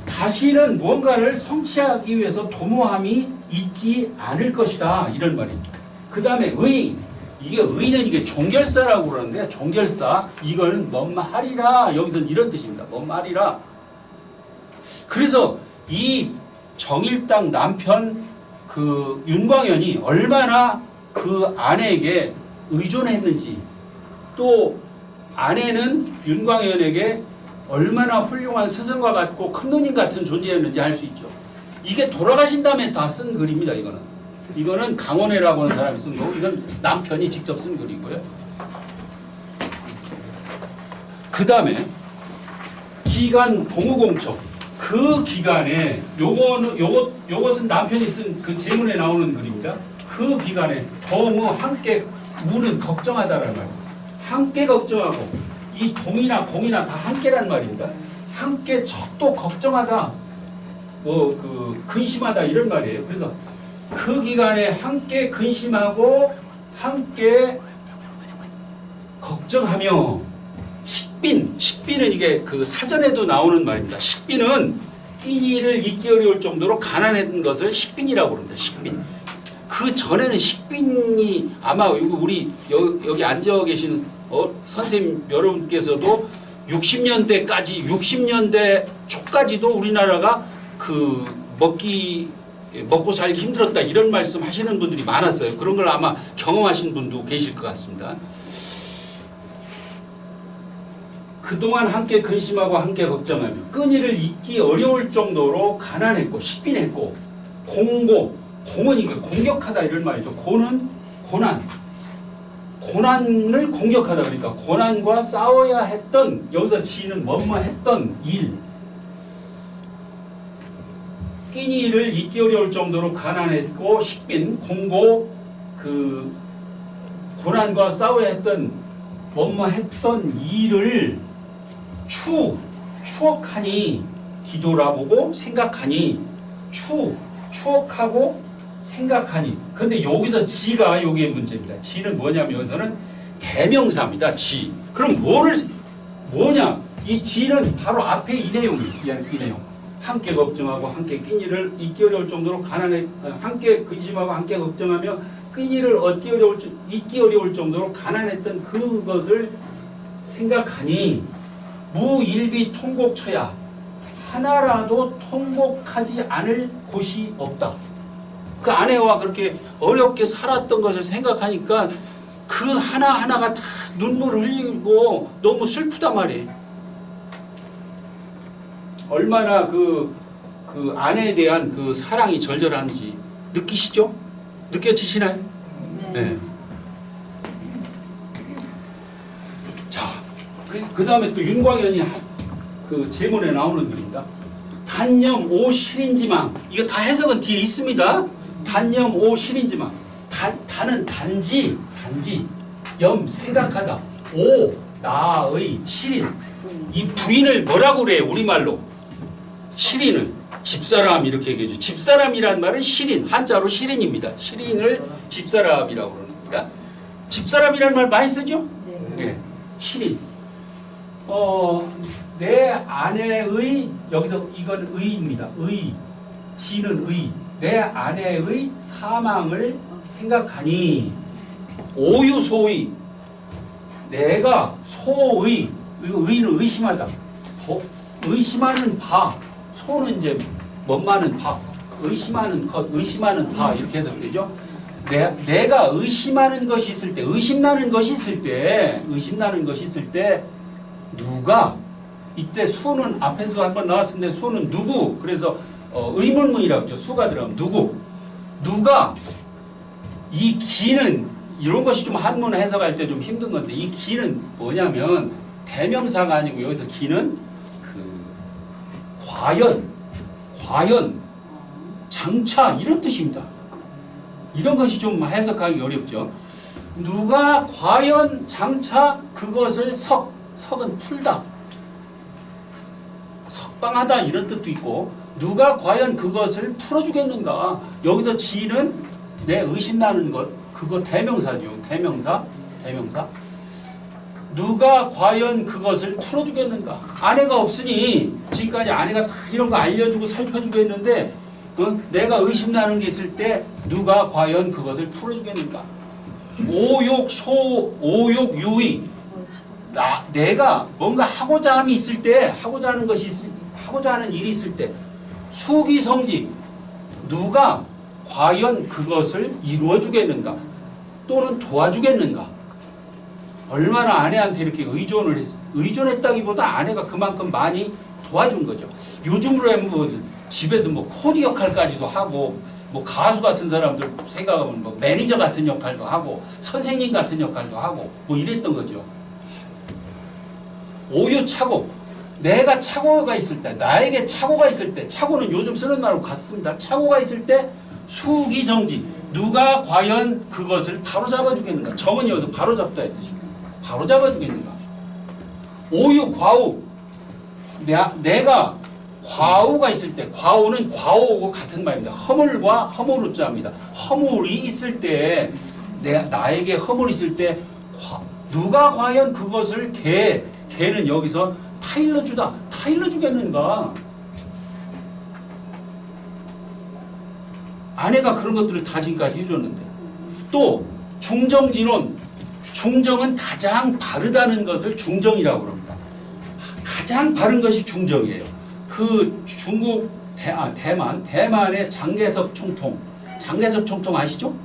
다시는 무언가를 성취하기 위해서 도모함이 있지 않을 것이다, 이런 말입니다. 그 다음에 의는 이게 종결사라고 그러는데, 종결사, 이거는 뭔말하리라, 여기서는 이런 뜻입니다. 뭔말이라. 그래서 이 정일당 남편 그 윤광현이 얼마나 그 아내에게 의존했는지, 또 아내는 윤광현에게 얼마나 훌륭한 스승과 같고 큰 누님 같은 존재였는지 알 수 있죠. 이게 돌아가신 다음에 다 쓴 글입니다. 이거는 강원애라고 하는 사람이 쓴 거고, 이건 남편이 직접 쓴 글이고요. 그 다음에 기간 동우공척, 그 기간에 요것은 남편이 쓴 그 제문에 나오는 글입니다. 그 기간에 동우 함께, 우는 걱정하다라는 말입니다. 함께 걱정하고, 이 동이나 공이나 다 함께란 말입니다. 함께 척도 걱정하다, 근심하다, 이런 말이에요. 그래서 그 기간에 함께 근심하고 함께 걱정하며, 식빈은 이게 그 사전에도 나오는 말입니다. 식빈은 끼니를 잊기 어려울 정도로 가난했던 것을 식빈이라고 부릅니다. 식빈. 그 전에는 식빈이 아마 우리 여기 앉아 계신 선생님 여러분께서도 60년대 초까지도 우리나라가 그 먹고 살기 힘들었다, 이런 말씀 하시는 분들이 많았어요. 그런 걸 아마 경험하신 분도 계실 것 같습니다. 그동안 함께 근심하고 함께 걱정하며 끈이를 잊기 어려울 정도로 가난했고 식빈했고, 공은 이게 공격하다, 이런 말이죠. 고는 고난을 공격하다, 그러니까 고난과 싸워야 했던, 여기서 지는 뭐뭐 했던 일, 끼니를 잊기 어려울 정도로 가난했고 식빈, 공고, 그 고난과 싸워야 했던 원망했던 일을 추억하니 뒤돌아보고 생각하니 추억하고 생각하니. 근데 여기서 지가 여기에 문제입니다. 지는 뭐냐면 여기서는 대명사입니다. 지. 그럼 뭐냐? 이 지는 바로 앞에 이 내용이에요. 이 내용. 함께 걱정하고 함께 끼니를 잊기 어려울 정도로 가난해, 함께 근심하고 함께 걱정하며 끼니를 잊기 어려울 정도로 가난했던 그것을 생각하니 무일비 통곡처야 하나라도 통곡하지 않을 곳이 없다. 그 아내와 그렇게 어렵게 살았던 것을 생각하니까 그 하나하나가 다 눈물을 흘리고 너무 슬프단 말이에요. 얼마나 그 아내에 대한 그 사랑이 절절한지 느끼시죠? 느껴지시나요? 네. 자, 그 다음에 또 윤광현이 그 제문에 나오는 글입니다. 단념 오 실인지망. 이거 다 해석은 뒤에 있습니다. 단념 오 실인지망. 단은 단지, 염 생각하다. 오 나의 실인. 이 부인을 뭐라고 그래요? 우리말로 실인을 집사람 이렇게 얘기해줘. 집사람이란 말은 실인, 한자로 실인입니다. 실인을 집사람이라고 그럽니다. 집사람이라는 말 많이 쓰죠? 네. 실인. 내 아내의, 여기서 이건 의입니다. 지는 의. 내 아내의 사망을 생각하니 오유소의. 내가 소의. 의는 의심하다. 의심하는 바. 소는 이제 멋마는 바. 의심하는 것, 의심하는 바. 이렇게 해석되죠. 내가 의심하는 것이 있을 때, 의심나는 것이 있을 때, 누가, 이때 수는 앞에서도 한번 나왔었는데 수는 누구? 그래서 의문문이라고 했죠. 수가 들어가면 누가 이 기는, 이런 것이 좀 한문 해석할 때 좀 힘든 건데, 이 기는 뭐냐면 대명사가 아니고 여기서 기는 그 과연, 장차 이런 뜻입니다. 이런 것이 좀 해석하기 어렵죠. 누가 과연 장차 그것을 석은 풀다, 석방하다 이런 뜻도 있고, 누가 과연 그것을 풀어주겠는가. 여기서 지는 내 의심나는 것, 그거 대명사죠. 대명사. 누가 과연 그것을 풀어주겠는가. 아내가 없으니 지금까지 아내가 다 이런 거 알려주고 살펴주고 했는데 내가 의심나는 게 있을 때 누가 과연 그것을 풀어주겠는가. 오욕유의. 내가 뭔가 하고자 함이 있을 때, 하고자 하는 일이 있을 때, 수기성지. 누가 과연 그것을 이루어주겠는가 또는 도와주겠는가. 얼마나 아내한테 이렇게 의존했다기보다 아내가 그만큼 많이 도와준 거죠. 요즘으로 하면 뭐 집에서 뭐 코디 역할까지도 하고, 뭐 가수 같은 사람들 생각하면 뭐 매니저 같은 역할도 하고, 선생님 같은 역할도 하고, 뭐 이랬던 거죠. 오유착오. 내가 착오가 있을 때, 나에게 착오가 있을 때, 착오는 요즘 쓰는 말로 같습니다. 착오가 있을 때 수기정지. 누가 과연 그것을 바로잡아 주겠는가. 정은 여기서 바로잡다의 뜻입니다. 바로잡아 주겠는가. 오유과오. 내가 과오가 있을 때, 과오는 과오하고 같은 말입니다. 허물과 허물우자입니다. 허물이 있을 때, 나에게 허물이 있을 때 누가 과연 그것을 걔는 여기서 타일러 주겠는가. 아내가 그런 것들을 다 지금까지 해줬는데. 또 중정진원. 중정은 가장 바르다는 것을 중정이라고 합니다. 가장 바른 것이 중정이에요. 그 중국 대만의 장개석 총통 아시죠?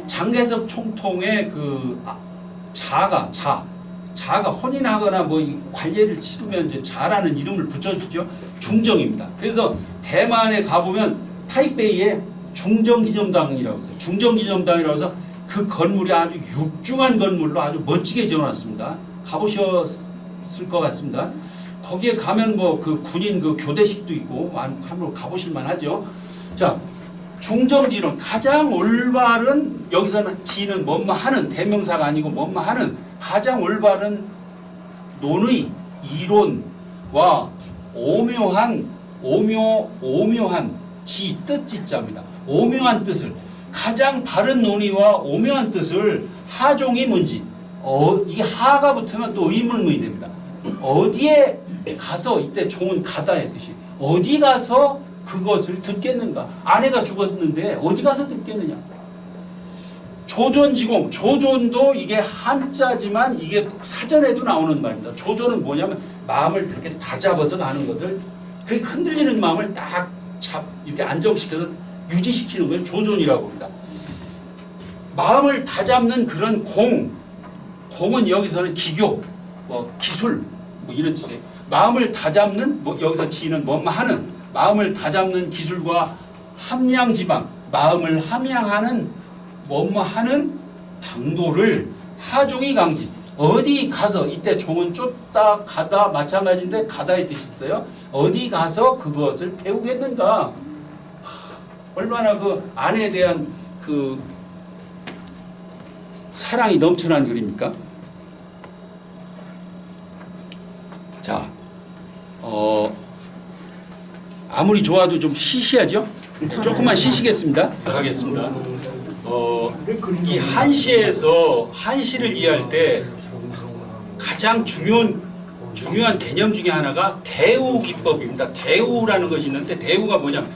장개석 총통의 그 자가 혼인하거나 뭐 관례를 치르면 이제 자라는 이름을 붙여주죠. 중정입니다. 그래서 대만에 가보면 타이베이에 중정기념당이라고 해서 그 건물이 아주 육중한 건물로 아주 멋지게 지어놨습니다. 가보셨을 것 같습니다. 거기에 가면 뭐 그 군인 그 교대식도 있고 한번 가보실 만하죠. 자, 중정지론 가장 올바른 여기서는 지는 뭐뭐 하는 대명사가 아니고 뭐뭐 하는 가장 올바른 논의 이론과 오묘한 지 뜻지자입니다. 오묘한 뜻을 가장 바른 논의와 오묘한 뜻을 하종이 문지 이 하가 붙으면 또 의문문이 됩니다. 어디에 가서 이때 종은 가다의 뜻이 어디 가서 그것을 듣겠는가? 아내가 죽었는데 어디 가서 듣겠느냐? 조존지공 조존도 이게 한자지만 이게 사전에도 나오는 말입니다. 조존은 뭐냐면 마음을 그렇게 다잡아서 가는 것을 그렇게 흔들리는 마음을 딱 이렇게 안정시켜서 유지시키는 걸 조존이라고 합니다. 마음을 다잡는 그런 공은 여기서는 기교, 뭐 기술, 뭐 이런 뜻이에요. 마음을 다잡는 뭐 여기서 지는 뭐뭐 하는 마음을 다잡는 기술과 함량지방, 마음을 함양하는 뭐뭐 하는 방도를 하종이 강지. 어디 가서 이때 종은 쫓다 가다 마찬가지인데 가다의 뜻이 있어요. 어디 가서 그것을 배우겠는가? 얼마나 그 아내에 대한 그 사랑이 넘쳐난 글입니까? 자, 아무리 좋아도 좀 시시하죠? 조금만 시시겠습니다. 가겠습니다. 이 한시에서 한시를 이해할 때 가장 중요한 개념 중에 하나가 대우 기법입니다. 대우라는 것이 있는데 대우가 뭐냐?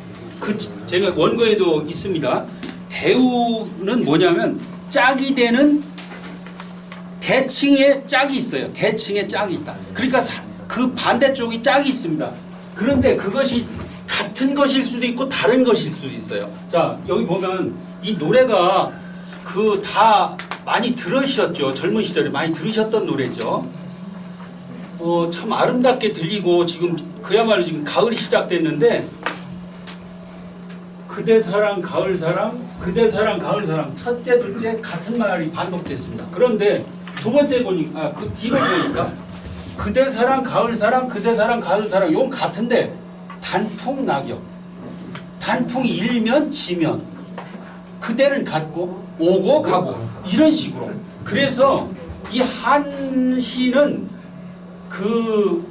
제가 원고에도 있습니다. 대우는 뭐냐면 짝이 되는 대칭의 짝이 있어요. 대칭의 짝이 있다. 그러니까 그 반대쪽이 짝이 있습니다. 그런데 그것이 같은 것일 수도 있고 다른 것일 수도 있어요. 자, 여기 보면 이 노래가 다 많이 들으셨죠. 젊은 시절에 많이 들으셨던 노래죠. 참 아름답게 들리고 지금 그야말로 지금 가을이 시작됐는데 그대 사랑 가을 사랑 그대 사랑 가을 사랑 첫째 둘째 같은 말이 반복됐습니다. 그런데 두 번째 보니까 그 뒤를 보니까 그대 사랑 가을 사랑 그대 사랑 가을 사랑 이건 같은데 단풍 낙엽 단풍이 일면 지면 그대는 같고 오고 가고 이런 식으로 그래서 이 한시는 그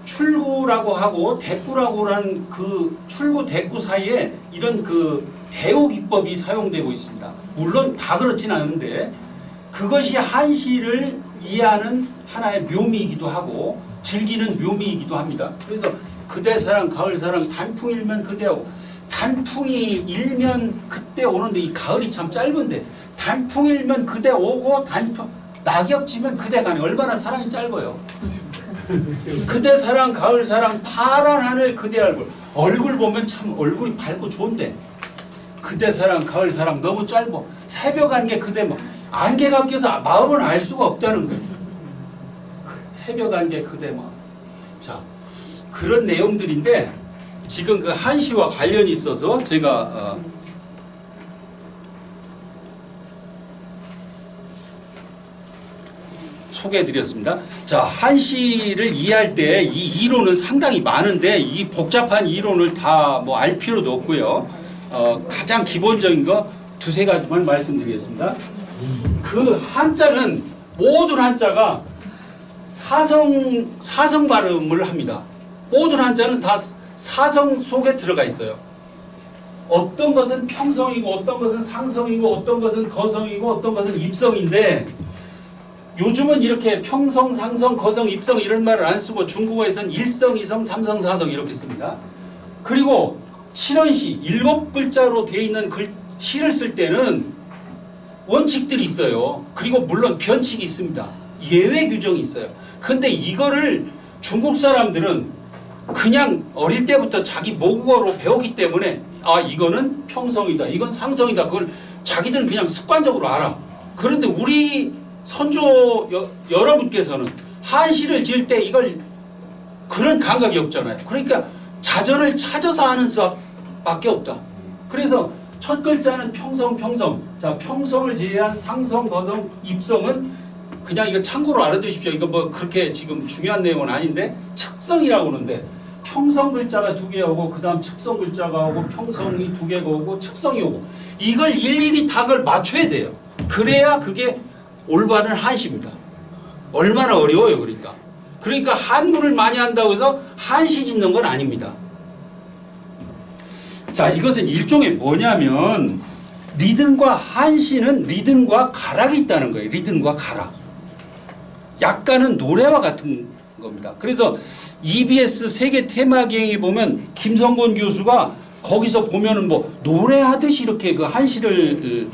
출구라고 하고 대구라고 하는 그 출구 대구 사이에 이런 그 대우 기법이 사용되고 있습니다. 물론 다 그렇진 않은데 그것이 한시를 이해하는 하나의 묘미이기도 하고 즐기는 묘미이기도 합니다. 그래서 그대 사랑 가을 사랑 단풍 일면 그대하고 단풍이 일면 그때 오는데 이 가을이 참 짧은데 단풍 일면 그대 오고 단풍 낙엽 지면 그대 가네. 얼마나 사랑이 짧아요. 그대 사랑 가을 사랑 파란 하늘 그대 얼굴 보면 참 얼굴이 밝고 좋은데 그대 사랑 가을 사랑 너무 짧어. 새벽 안개 그대 뭐 안개가 껴서 마음은 알 수가 없다는 거예요. 새벽 안개 그대 뭐. 자, 그런 내용들인데 지금 그 한시와 관련이 있어서 제가 소개해드렸습니다. 자, 한시를 이해할 때 이 이론은 상당히 많은데 이 복잡한 이론을 다 뭐 알 필요도 없고요. 가장 기본적인 거 두세 가지만 말씀드리겠습니다. 그 한자는 모든 한자가 사성 발음을 합니다. 모든 한자는 다 사성 속에 들어가 있어요. 어떤 것은 평성이고 어떤 것은 상성이고 어떤 것은 거성이고 어떤 것은 입성인데 요즘은 이렇게 평성, 상성, 거성, 입성 이런 말을 안 쓰고 중국어에서는 일성, 이성, 삼성, 사성 이렇게 씁니다. 그리고 실언시 7글자로 되어 있는 시를 쓸 때는 원칙들이 있어요. 그리고 물론 변칙이 있습니다. 예외 규정이 있어요. 근데 이거를 중국 사람들은 그냥 어릴 때부터 자기 모국어로 배웠기 때문에 이거는 평성이다. 이건 상성이다. 그걸 자기들은 그냥 습관적으로 알아. 그런데 우리 선조 여러분께서는 한시를 지을 때 이걸 그런 감각이 없잖아요. 그러니까 자전을 찾아서 하는 수밖에 없다. 그래서 첫 글자는 평성. 자, 평성을 제외한 상성, 거성, 입성은 그냥 이거 참고로 알아두십시오. 이거 뭐 그렇게 지금 중요한 내용은 아닌데 측성이라고 하는데 평성 글자가 2개 오고 그 다음 측성 글자가 오고 평성이 2개가 오고 측성이 오고 이걸 일일이 닭을 맞춰야 돼요. 그래야 그게 올바른 한시입니다. 얼마나 어려워요. 그러니까 한문을 많이 한다고 해서 한시 짓는 건 아닙니다. 자, 이것은 일종의 뭐냐면 리듬과 한시는 리듬과 가락이 있다는 거예요. 리듬과 가락. 약간은 노래와 같은 겁니다. 그래서 EBS 세계 테마기행에 보면 김성곤 교수가 거기서 보면은 뭐 노래하듯이 이렇게 그 한시를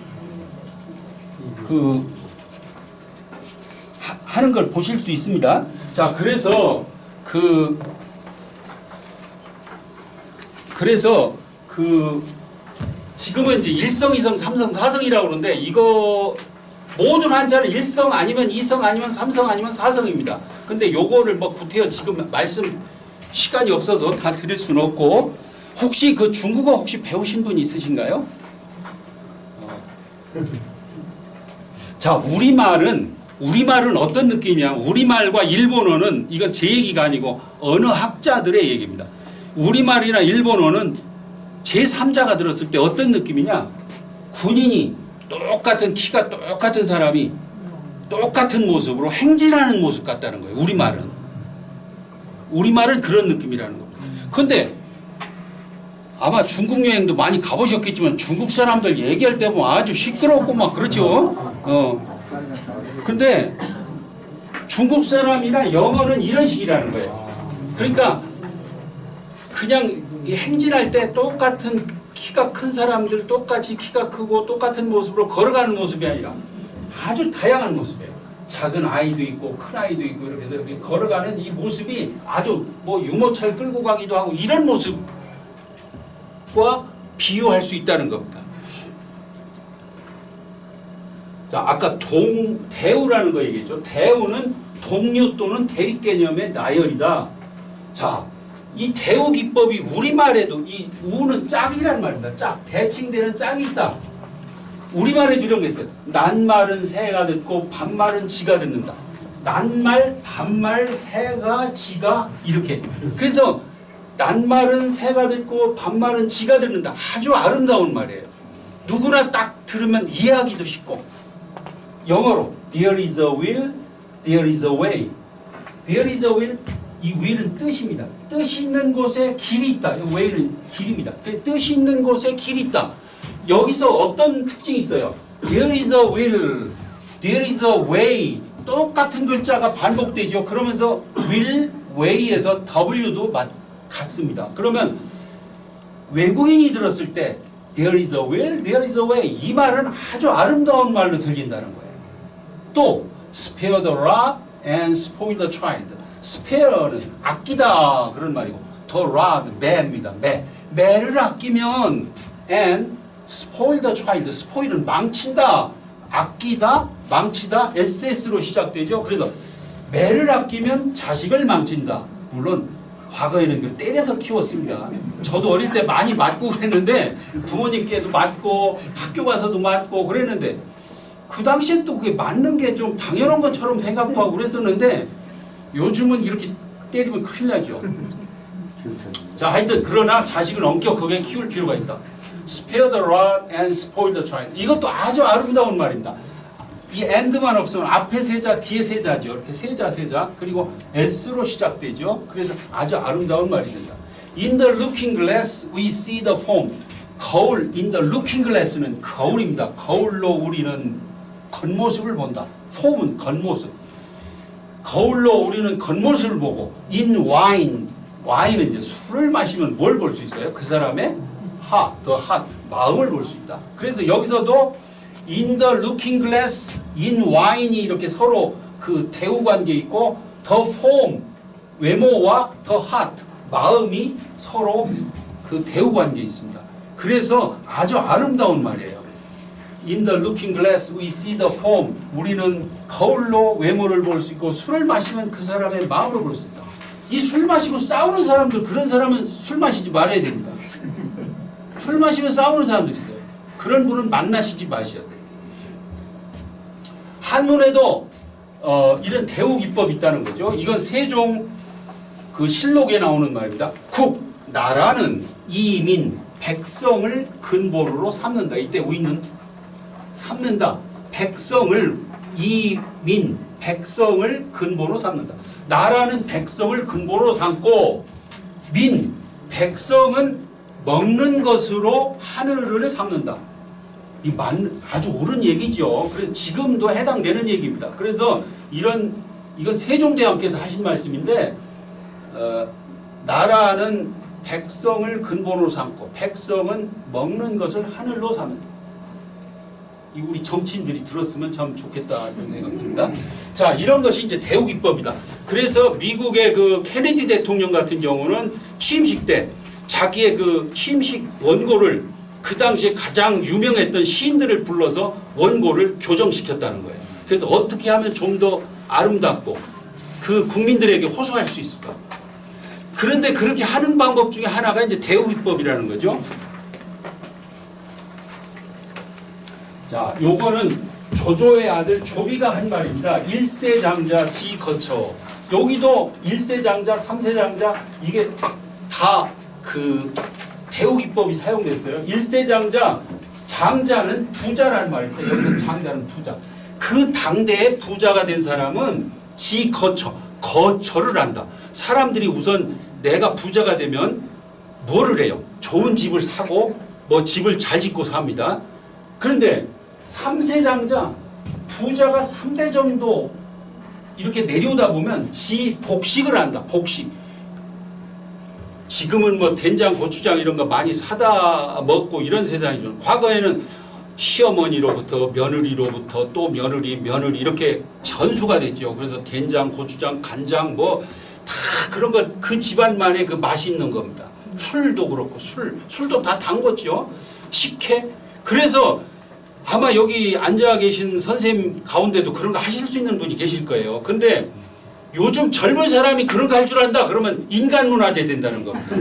하는 걸 보실 수 있습니다. 자, 그래서 지금은 이제 1성, 2성, 3성, 4성이라고 그러는데 이거 모든 한자는 1성 아니면 2성 아니면 3성 아니면 4성입니다. 근데 요거를 뭐 구태여 지금 말씀 시간이 없어서 다 드릴 수는 없고 혹시 그 중국어 혹시 배우신 분 있으신가요? 자, 우리말은 어떤 느낌이냐? 우리말과 일본어는 이건 제 얘기가 아니고 어느 학자들의 얘기입니다. 우리말이나 일본어는 제3자가 들었을 때 어떤 느낌이냐? 군인이 똑같은 키가 똑같은 사람이 똑같은 모습으로 행진하는 모습 같다는 거예요. 우리말은 그런 느낌이라는 겁니다. 그런데 아마 중국 여행도 많이 가보셨겠지만 중국 사람들 얘기할 때 보면 아주 시끄럽고 막 그렇죠. 근데 중국 사람이나 영어는 이런 식이라는 거예요. 그러니까 그냥 행진할 때 똑같은 키가 큰 사람들 똑같이 키가 크고 똑같은 모습으로 걸어가는 모습이 아니라 아주 다양한 모습이에요. 작은 아이도 있고 큰 아이도 있고 이렇게 해서 이렇게 걸어가는 이 모습이 아주 뭐 유모차를 끌고 가기도 하고 이런 모습과 비유할 수 있다는 겁니다. 자, 아까 대우라는 거 얘기했죠. 대우는 동류 또는 대립 개념의 나열이다. 자, 이 대우 기법이 우리말에도 이 우는 짝이란 말입니다. 짝, 대칭되는 짝이 있다. 우리말에도 이런 게 있어요. 낱말은 새가 듣고 반말은 지가 듣는다. 낱말, 반말, 새가, 지가 이렇게. 그래서 낱말은 새가 듣고 반말은 지가 듣는다. 아주 아름다운 말이에요. 누구나 딱 들으면 이해하기도 쉽고. 영어로 There is a will, there is a way. There is a will. 이 will은 뜻입니다. 뜻이 있는 곳에 길이 있다. 이 way는 길입니다. 뜻이 있는 곳에 길이 있다. 여기서 어떤 특징이 있어요? There is a will, there is a way. 똑같은 글자가 반복되죠. 그러면서 will, way에서 W도 같습니다. 그러면 외국인이 들었을 때 There is a will, there is a way. 이 말은 아주 아름다운 말로 들린다는 거예요. 또 spare the rod and spoil the child. spare는 아끼다 그런 말이고 the rod, 매입니다. 매를 아끼면 and spoil the child. spoil은 망친다. 아끼다, 망치다, SS로 시작되죠. 그래서 매를 아끼면 자식을 망친다. 물론 과거에는 그 때려서 키웠습니다. 저도 어릴 때 많이 맞고 그랬는데 부모님께도 맞고 학교 가서도 맞고 그랬는데 그 당시엔 또 그게 맞는 게 좀 당연한 것처럼 생각하고 그랬었는데 요즘은 이렇게 때리면 큰일 나죠. 자, 하여튼 그러나 자식은 엄격하게 키울 필요가 있다. Spare the rod and spoil the child. 이것도 아주 아름다운 말입니다. 이 and만 없으면 앞에 세자, 뒤에 세자죠. 이렇게 세자, 그리고 s로 시작되죠. 그래서 아주 아름다운 말이 된다. In the looking glass we see the form. 거울, in the looking glass는 거울입니다. 거울로 우리는 겉모습을 본다. form은 겉모습. 거울로 우리는 겉모습을 보고 in wine, 와인은 이제 술을 마시면 뭘 볼 수 있어요? 그 사람의 heart, the heart, 마음을 볼 수 있다. 그래서 여기서도 in the looking glass, in wine이 이렇게 서로 그 대우 관계 있고 the form, 외모와 the heart, 마음이 서로 그 대우 관계 있습니다. 그래서 아주 아름다운 말이에요. In the looking glass we see the form. 우리는 거울로 외모를 볼 수 있고 술을 마시면 그 사람의 마음을 볼 수 있다. 이 술 마시고 싸우는 사람들, 그런 사람은 술 마시지 말아야 됩니다. 술 마시면 싸우는 사람들이 있어요. 그런 분은 만나시지 마셔야 돼요. 한문에도 이런 대우 기법이 있다는 거죠. 이건 세종 그 실록에 나오는 말입니다. 국 나라는 이민 백성을 근본으로 삼는다. 이때 우리는 삼는다. 백성을 이민 백성을 근본으로 삼는다. 나라는 백성을 근본으로 삼고 민 백성은 먹는 것으로 하늘을 삼는다. 아주 옳은 얘기죠. 그래서 지금도 해당되는 얘기입니다. 그래서 이건 세종대왕께서 하신 말씀인데 나라는 백성을 근본으로 삼고 백성은 먹는 것을 하늘로 삼는다. 우리 정치인들이 들었으면 참 좋겠다 이런 생각이 듭니다. 자, 이런 것이 이제 대우기법이다. 그래서 미국의 그 케네디 대통령 같은 경우는 취임식 때 자기의 그 취임식 원고를 그 당시에 가장 유명했던 시인들을 불러서 원고를 교정시켰다는 거예요. 그래서 어떻게 하면 좀 더 아름답고 그 국민들에게 호소할 수 있을까? 그런데 그렇게 하는 방법 중에 하나가 이제 대우기법이라는 거죠. 자, 요거는 조조의 아들 조비가 한 말입니다. 일세장자 지거처. 여기도 일세장자, 삼세장자 이게 다 그 대우기법이 사용됐어요. 일세장자, 장자는 부자라는 말입니다. 여기서 장자는 부자. 그 당대의 부자가 된 사람은 지거처, 거처를 한다. 사람들이 우선 내가 부자가 되면 뭐를 해요? 좋은 집을 사고 뭐 집을 잘 짓고 삽니다. 그런데 삼세장자, 부자가 3대 정도 이렇게 내려오다 보면 복식을 한다. 복식. 지금은 뭐 된장, 고추장 이런 거 많이 사다 먹고 이런 세상이죠. 과거에는 시어머니로부터 며느리로부터 또 며느리 이렇게 전수가 됐죠. 그래서 된장, 고추장, 간장 뭐 다 그런 거 그 집안만의 그 맛이 있는 겁니다. 술도 그렇고 술도 다 담궜죠. 식혜. 그래서 아마 여기 앉아 계신 선생님 가운데도 그런 거 하실 수 있는 분이 계실 거예요. 근데 요즘 젊은 사람이 그런 거 할 줄 안다 그러면 인간문화재 된다는 겁니다.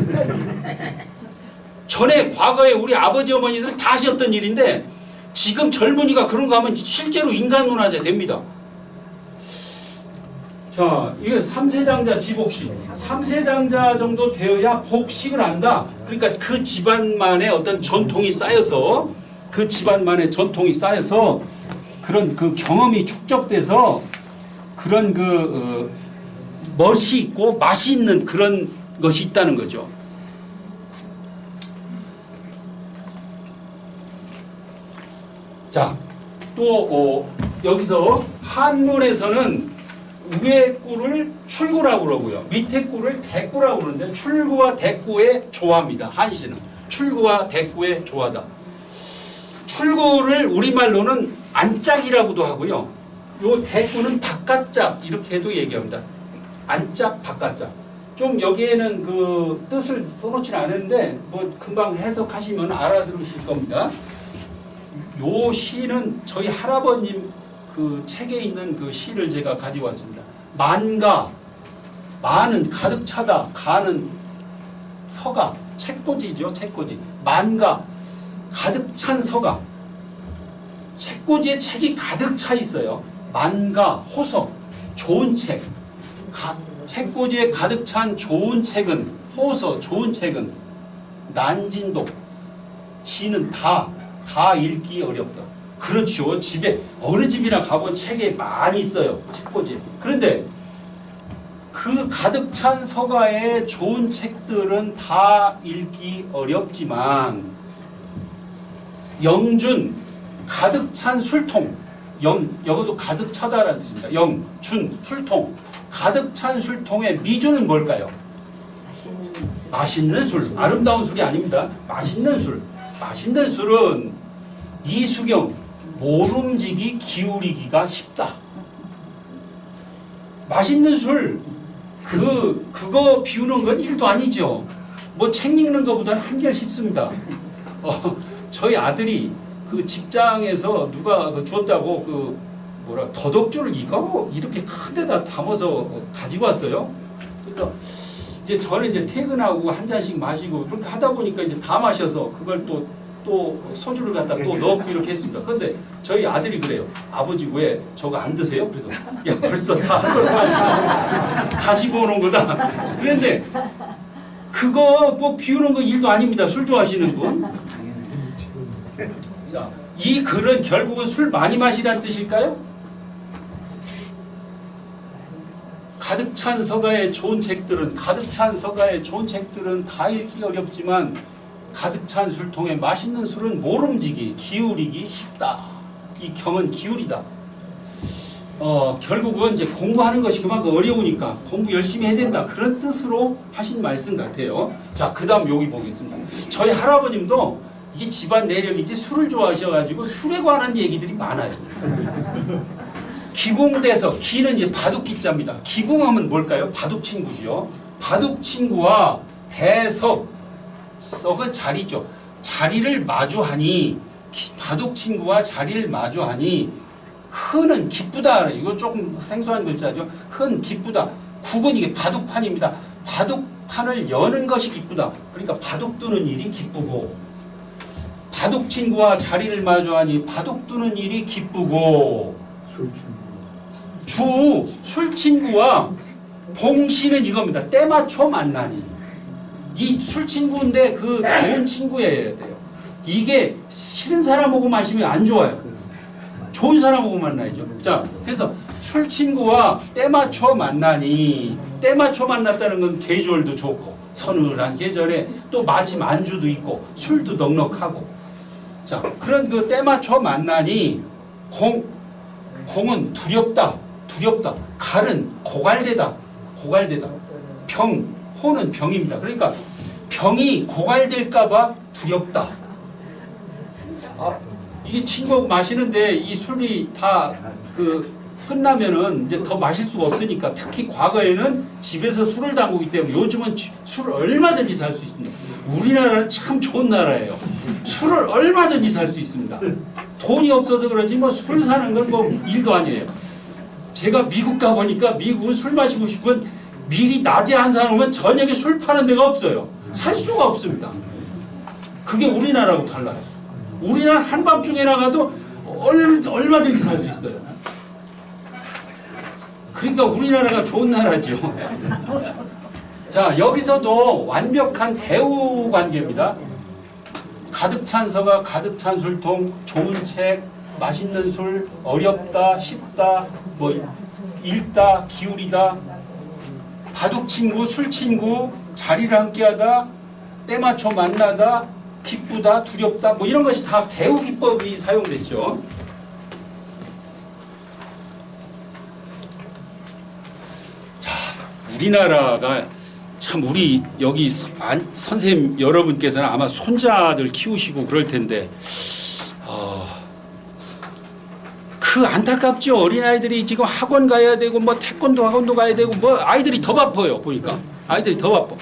전에 과거에 우리 아버지 어머니들 다 하셨던 일인데 지금 젊은이가 그런 거 하면 실제로 인간문화재 됩니다. 자, 이게 삼세장자 지복식. 삼세장자 정도 되어야 복식을 한다. 그러니까 그 집안만의 어떤 전통이 쌓여서 그런 그 경험이 축적돼서 그런 멋이 있고 맛이 있는 그런 것이 있다는 거죠. 자, 또 여기서 한문에서는 위에 구를 출구라고 그러고요. 밑에 구를 대구라고 그러는데 출구와 대구의 조화입니다. 한시는 출구와 대구의 조화다. 출구를 우리말로는 안짝이라고도 하고요. 요 대구는 바깥짝 이렇게도 얘기합니다. 안짝, 바깥짝. 좀 여기에는 그 뜻을 써놓지는 않은데 뭐 금방 해석하시면 알아들으실 겁니다. 요 시는 저희 할아버님 그 책에 있는 그 시를 제가 가지고 왔습니다. 만가, 만은 가득 차다, 가는 서가, 책꽂이죠, 책꽂이. 만가, 가득 찬 서가. 책꽂이에 책이 가득 차 있어요. 만가, 호서, 좋은 책. 책꽂이에 가득 찬 좋은 책은, 호서, 좋은 책은 난진독, 지는 다 읽기 어렵다. 그렇죠. 집에 어느 집이나 가보면 책이 많이 있어요. 책꽂이에. 그런데 그 가득 찬 서가의 좋은 책들은 다 읽기 어렵지만 영준, 가득 찬 술통, 여기도 가득 차다라는 뜻입니다. 준, 술통. 가득 찬 술통의 미주는 뭘까요? 맛있는 술. 아름다운 술이 아닙니다. 맛있는 술. 맛있는 술은 이수경, 모름지기 기울이기가 쉽다. 맛있는 술, 그거 비우는 건 일도 아니죠. 뭐 책 읽는 것보다는 한결 쉽습니다. 저희 아들이 그 직장에서 누가 주었다고 더덕주를 이렇게 큰 데다 담아서 가지고 왔어요. 그래서 이제 저는 이제 퇴근하고 한 잔씩 마시고 그렇게 하다 보니까 이제 다 마셔서 그걸 또 또 소주를 갖다 또 넣고 이렇게 했습니다. 그런데 저희 아들이 그래요. 아버지 왜 저거 안 드세요? 그래서 야 벌써 다 한 걸 가시고 오는 거다. 그런데 그거 뭐 비우는 거 일도 아닙니다. 술 좋아하시는 분. 자, 이 글은 결국은 술 많이 마시라는 뜻일까요? 가득 찬 서가의 좋은 책들은 다 읽기 어렵지만 가득 찬 술통에 맛있는 술은 모름지기, 기울이기 쉽다. 이 경은 기울이다. 결국은 이제 공부하는 것이 그만큼 어려우니까 공부 열심히 해야 된다. 그런 뜻으로 하신 말씀 같아요. 자, 그 다음 여기 보겠습니다. 저희 할아버님도 이게 집안 내력인지 술을 좋아하셔가지고 술에 관한 얘기들이 많아요. 기궁대석, 기는 이제 바둑기자입니다. 기궁하면 뭘까요? 바둑친구죠. 바둑친구와 대석, 석은 자리죠. 자리를 마주하니, 바둑친구와 자리를 마주하니, 흔은 기쁘다. 이건 조금 생소한 글자죠. 흔, 기쁘다. 국은 이게 바둑판입니다. 바둑판을 여는 것이 기쁘다. 그러니까 바둑 두는 일이 기쁘고, 바둑친구와 자리를 마주하니 바둑 두는 일이 기쁘고, 술친구와 봉시는 이겁니다. 때 맞춰 만나니. 이 술친구인데 그 좋은 친구여야 돼요. 이게 싫은 사람하고 마시면 안 좋아요. 좋은 사람하고 만나야죠. 자, 그래서 술친구와 때 맞춰 만나니. 때 맞춰 만났다는 건 계절도 좋고 서늘한 계절에 또 마침 안주도 있고 술도 넉넉하고. 자, 그런 그 때 맞춰 만나니. 공은 두렵다. 갈은 고갈되다. 호는 병입니다. 그러니까 병이 고갈될까봐 두렵다. 이게 친구하고 마시는데 이 술이 다 끝나면은 이제 더 마실 수가 없으니까, 특히 과거에는 집에서 술을 담그기 때문에 요즘은 술을 얼마든지 살 수 있습니다. 우리나라는 참 좋은 나라예요. 술을 얼마든지 살 수 있습니다. 돈이 없어서 그런지 뭐 술 사는 건 뭐 일도 아니에요. 제가 미국 가보니까 미국은 술 마시고 싶으면 미리 낮에 한 사람 오면 저녁에 술 파는 데가 없어요. 살 수가 없습니다. 그게 우리나라하고 달라요. 우리나라 한밤중에 나가도 얼마든지 살 수 있어요. 그러니까 우리나라가 좋은 나라죠. 자, 여기서도 완벽한 대우 관계입니다. 가득 찬 서가, 가득 찬 술통, 좋은 책, 맛있는 술, 어렵다, 쉽다, 뭐 읽다, 기울이다, 바둑친구, 술친구, 자리를 함께하다, 때 맞춰 만나다, 기쁘다, 두렵다, 뭐 이런 것이 다 대우 기법이 사용됐죠. 자, 우리나라가 참, 우리 여기 선생님 여러분께서는 아마 손자들 키우시고 그럴 텐데, 그 안타깝죠. 어린아이들이 지금 학원 가야 되고 뭐 태권도 학원도 가야 되고 뭐 아이들이 더 바빠요. 보니까 아이들이 더 바빠.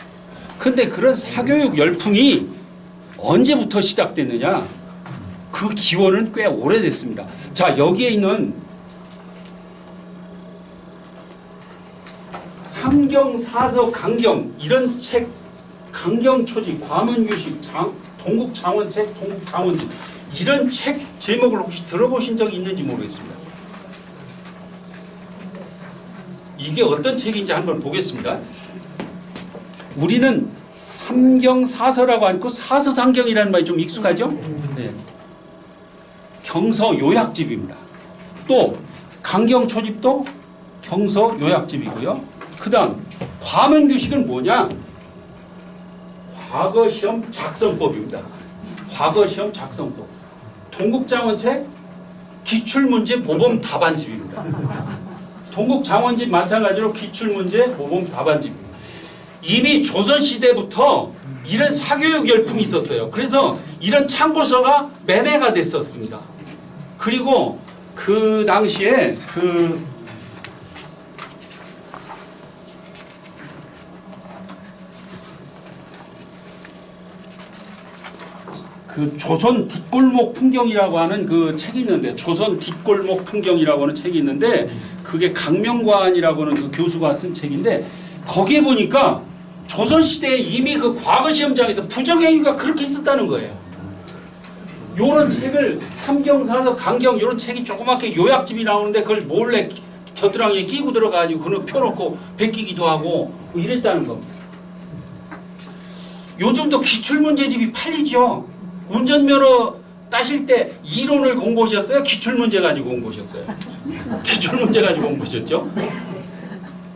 근데 그런 사교육 열풍이 언제부터 시작됐느냐? 그 기원은 꽤 오래됐습니다. 자, 여기에 있는 삼경, 사서, 강경, 이런 책, 강경초지, 과문규식, 동국장원책, 동국장원집, 이런 책 제목을 혹시 들어보신 적이 있는지 모르겠습니다. 이게 어떤 책인지 한번 보겠습니다. 우리는 삼경사서라고 하고 사서삼경이라는 말이 좀 익숙하죠? 네. 경서 요약집입니다. 또 강경초집도 경서 요약집이고요. 그 다음 과문규식은 뭐냐? 과거시험 작성법입니다. 과거시험 작성법. 동국장원책 기출문제 모범 답안집입니다. 동국장원집 마찬가지로 기출문제 모범 답안집입니다. 이미 조선시대부터 이런 사교육 열풍이 있었어요. 그래서 이런 참고서가 매매가 됐었습니다. 그리고 그 당시에 그 조선 뒷골목 풍경이라고 하는 그 책이 있는데, 조선 뒷골목 풍경이라고 하는 책이 있는데, 그게 강명관이라고 하는 그 교수가 쓴 책인데, 거기에 보니까 조선시대에 이미 그 과거 시험장에서 부정행위가 그렇게 있었다는 거예요. 요런 책을 삼경사서 강경 요런 책이 조그맣게 요약집이 나오는데 그걸 몰래 겨드랑이에 끼고 들어가지고 그걸 펴놓고 베끼기도 하고 뭐 이랬다는 겁니다. 요즘도 기출문제집이 팔리죠. 운전면허 따실 때 이론을 공부하셨어요? 기출문제 가지고 공부하셨어요? 기출문제 가지고 공부하셨죠?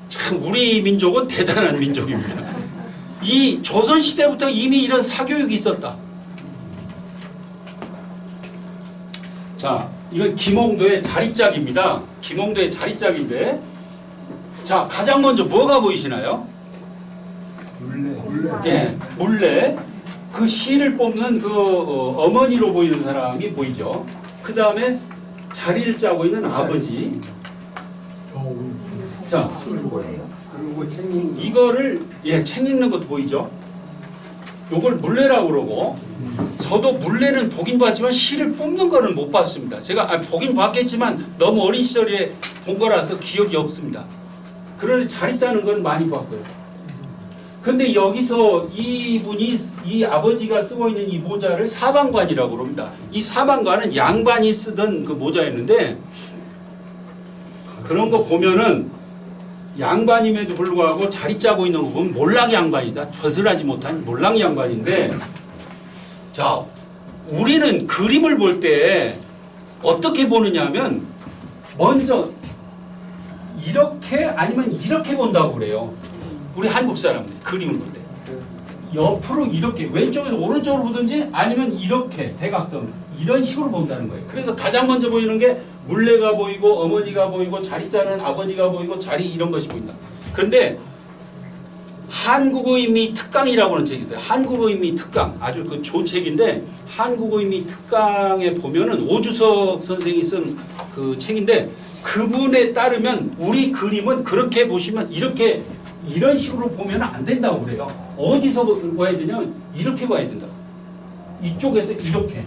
참 우리 민족은 대단한 민족입니다. 이 조선시대부터 이미 이런 사교육이 있었다. 자, 이건 김홍도의 자리짝입니다. 김홍도의 자리짝인데, 자, 가장 먼저 뭐가 보이시나요? 물레. 예, 물레. 그 시를 뽑는 그 어머니로 보이는 사람이 보이죠. 그 다음에 자리를 짜고 있는 아버지. 자, 그리고 책 읽는 이거를 책 읽는 것도 보이죠. 요걸 물레라고 그러고, 저도 물레는 보긴 봤지만 시를 뽑는 거는 못 봤습니다. 제가 보긴 봤겠지만 너무 어린 시절에 본 거라서 기억이 없습니다. 그러니 자리 짜는 건 많이 봤고요. 근데 여기서 이 아버지가 쓰고 있는 이 모자를 사방관이라고 그럽니다. 이 사방관은 양반이 쓰던 그 모자였는데, 그런 거 보면은 양반임에도 불구하고 자리 짜고 있는 거 보면 몰락 양반이다. 벼슬하지 못한 몰락 양반인데, 자, 우리는 그림을 볼 때 어떻게 보느냐 하면 먼저 이렇게 아니면 이렇게 본다고 그래요. 우리 한국 사람들이 그림을 볼 때 옆으로 이렇게 왼쪽에서 오른쪽으로 보든지 아니면 이렇게 대각선 이런 식으로 본다는 거예요. 그래서 가장 먼저 보이는 게 물레가 보이고 어머니가 보이고 자리 짜는 아버지가 보이고 자리 이런 것이 보인다. 그런데 한국의 미 특강이라고 하는 책이 있어요. 한국의 미 특강 아주 그 좋은 책인데, 한국의 미 특강에 보면은 오주석 선생이 쓴 그 책인데, 그분에 따르면 우리 그림은 그렇게 보시면 이렇게 이런 식으로 보면 안 된다고 그래요. 어디서 봐야 되냐면 이렇게 봐야 된다. 이쪽에서 이렇게.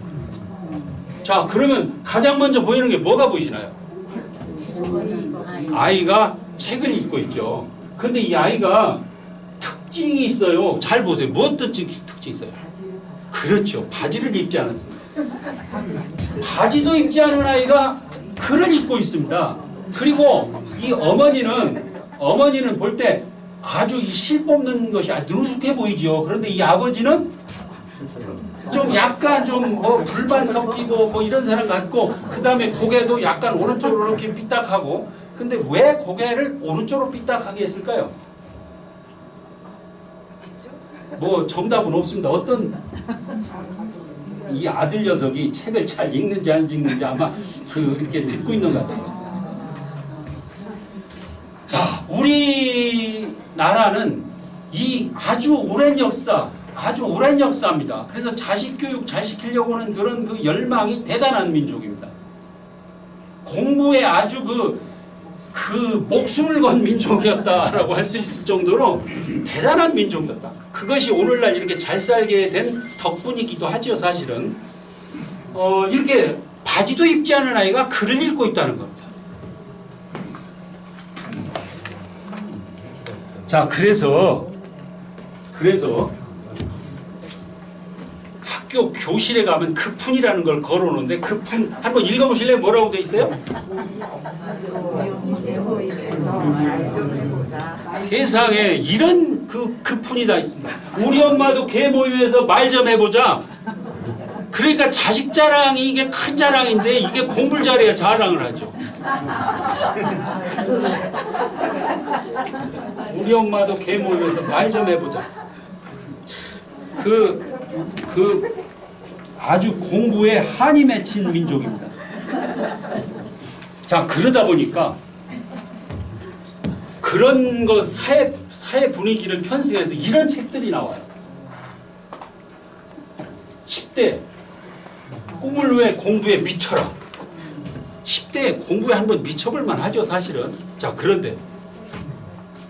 자, 그러면 가장 먼저 보이는 게 뭐가 보이시나요? 아이가 책을 읽고 있죠. 근데 이 아이가 특징이 있어요. 잘 보세요. 무엇 특징이 있어요? 그렇죠. 바지를 입지 않았습니다. 바지도 입지 않은 아이가 글을 읽고 있습니다. 그리고 이 어머니는 볼 때 아주 이 실 뽑는 것이 아주 능숙해 보이죠. 그런데 이 아버지는 좀 약간 좀 뭐 불만 섞이고 뭐 이런 사람 같고, 그 다음에 고개도 약간 오른쪽으로 이렇게 삐딱하고. 근데 왜 고개를 오른쪽으로 삐딱하게 했을까요? 뭐 정답은 없습니다. 어떤 이 아들 녀석이 책을 잘 읽는지 안 읽는지 아마 이렇게 듣고 있는 것 같아요. 자, 우리나라는 이 아주 오랜 역사입니다. 그래서 자식 교육 잘 시키려고 하는 그런 그 열망이 대단한 민족입니다. 공부에 아주 그 목숨을 건 민족이었다라고 할 수 있을 정도로 대단한 민족이었다. 그것이 오늘날 이렇게 잘 살게 된 덕분이기도 하죠, 사실은. 이렇게 바지도 입지 않은 아이가 글을 읽고 있다는 겁니다. 자, 그래서 학교 교실에 가면 급훈이라는 걸 걸어놓는데, 급훈 한번 읽어보실래요? 뭐라고 돼 있어요? 세상에 이런 급훈이 다 있습니다. 우리 엄마도 개 모임에서 말 좀 해보자. 그러니까 자식 자랑이 이게 큰 자랑인데, 이게 공부를 잘해야 자랑을 하죠. 우리 엄마도 개 모임에서 말 좀 해보자. 아주 공부에 한이 맺힌 민족입니다. 자, 그러다 보니까 그런 거 사회 분위기를 편승해서 이런 책들이 나와요. 10대 꿈을 위해 공부에 미쳐라. 10대에 공부에 한번 미쳐볼 만하죠, 사실은. 자, 그런데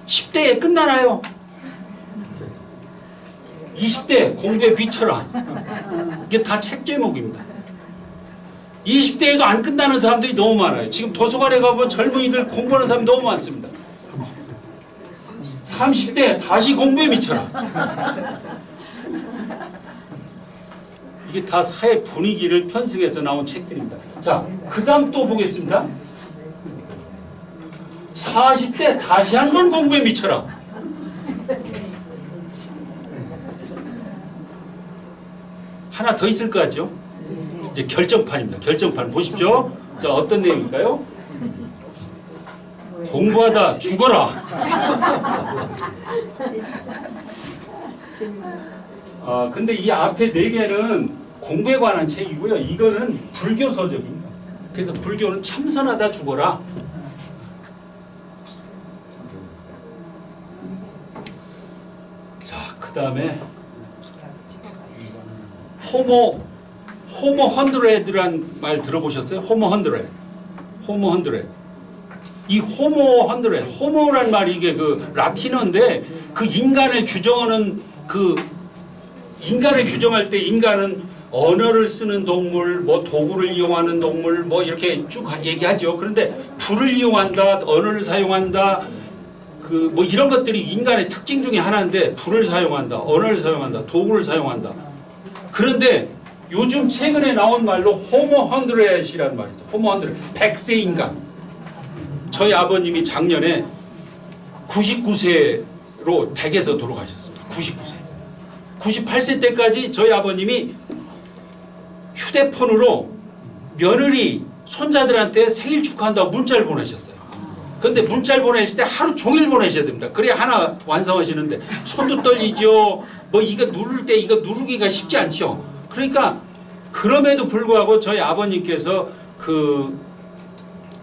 10대에 끝나나요? 20대 공부에 미쳐라. 이게 다 책 제목입니다. 20대에도 안 끝나는 사람들이 너무 많아요. 지금 도서관에 가보면 젊은이들 공부하는 사람이 너무 많습니다. 30대 다시 공부에 미쳐라. 이게 다 사회 분위기를 편승해서 나온 책들입니다. 자, 그 다음 또 보겠습니다. 40대 다시 한 번 공부에 미쳐라. 하나 더 있을 것 같죠? 이제 결정판입니다. 결정판 보십시오. 자, 어떤 내용일까요? 공부하다 죽어라. 근데 이 앞에 네 개는 공부에 관한 책이고요. 이거는 불교 서적입니다. 그래서 불교는 참선하다 죽어라. 자, 그 다음에 호모 헌드레드란 말 들어보셨어요? 호모 헌드레드. 호모 헌드레드. 이 호모 헌드레드. 호모란 말이 이게 그 라틴어인데 그 인간을 규정하는 인간을 규정할 때 인간은 언어를 쓰는 동물, 뭐 도구를 이용하는 동물, 뭐 이렇게 쭉 얘기하죠. 그런데 불을 이용한다, 언어를 사용한다, 뭐 이런 것들이 인간의 특징 중에 하나인데 불을 사용한다, 언어를 사용한다, 도구를 사용한다. 그런데 요즘 최근에 나온 말로 호모 헌드렛이라는 말이 있어요. 호모 헌드렛, 100세 인간. 저희 아버님이 작년에 99세로 댁에서 돌아가셨습니다. 99세. 98세 때까지 저희 아버님이 휴대폰으로 며느리, 손자들한테 생일 축하한다고 문자를 보내셨어요. 근데 문자를 보내실 때 하루 종일 보내셔야 됩니다. 그래야 하나 완성하시는데 손도 떨리죠. 뭐 이거 누를 때 이거 누르기가 쉽지 않죠. 그러니까 그럼에도 불구하고 저희 아버님께서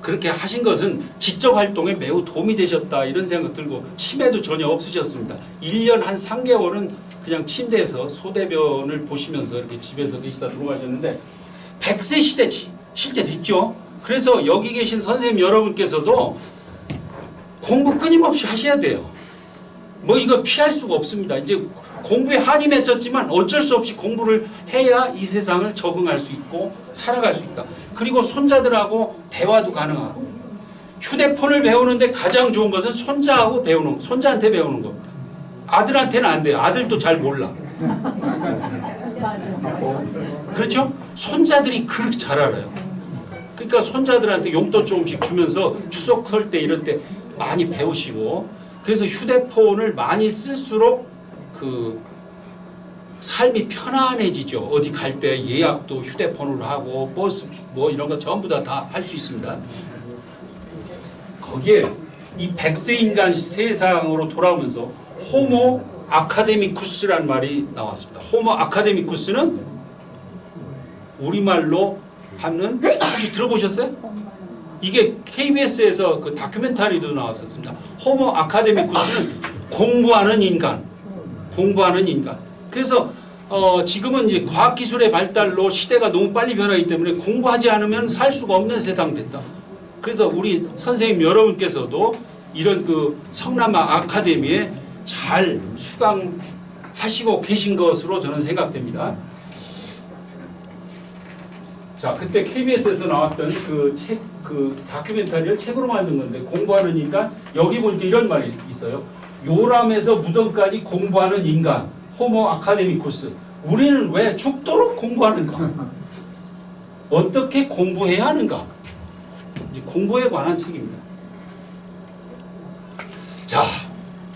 그렇게 하신 것은 지적 활동에 매우 도움이 되셨다 이런 생각 들고 치매도 전혀 없으셨습니다. 1년 한 3개월은 그냥 침대에서 소대변을 보시면서 이렇게 집에서 계시다 들어가셨는데 100세 시대 실제 됐죠. 그래서 여기 계신 선생님 여러분께서도 공부 끊임없이 하셔야 돼요. 뭐 이거 피할 수가 없습니다. 이제 공부에 한이 맺혔지만 어쩔 수 없이 공부를 해야 이 세상을 적응할 수 있고 살아갈 수 있다. 그리고 손자들하고 대화도 가능하고 휴대폰을 배우는데 가장 좋은 것은 손자한테 배우는 겁니다. 아들한테는 안 돼요. 아들도 잘 몰라. 그렇죠? 손자들이 그렇게 잘 알아요. 그러니까 손자들한테 용돈 조금씩 주면서 추석 설 때 이럴 때 많이 배우시고 그래서 휴대폰을 많이 쓸수록 삶이 편안해지죠. 어디 갈 때 예약도 휴대폰으로 하고 버스 뭐 이런 거 전부 다 할 수 있습니다. 거기에 이 100세 인간 세상으로 돌아오면서 호모 아카데미쿠스라는 말이 나왔습니다. 호모 아카데미쿠스는 우리말로 하는 혹시 들어보셨어요? 이게 KBS에서 그 다큐멘터리도 나왔었습니다. 호모 아카데미쿠스는 공부하는 인간. 그래서 지금은 이제 과학기술의 발달로 시대가 너무 빨리 변하기 때문에 공부하지 않으면 살 수가 없는 세상 됐다. 그래서 우리 선생님 여러분께서도 이런 성남아 아카데미에 잘 수강하시고 계신 것으로 저는 생각됩니다. 자, 그때 KBS에서 나왔던 다큐멘터리를 책으로 만든 건데 공부하는 인간 여기 보니까 이런 말이 있어요. 요람에서 무덤까지 공부하는 인간 호모 아카데미쿠스. 우리는 왜 죽도록 공부하는가? 어떻게 공부해야 하는가? 이제 공부에 관한 책입니다. 자,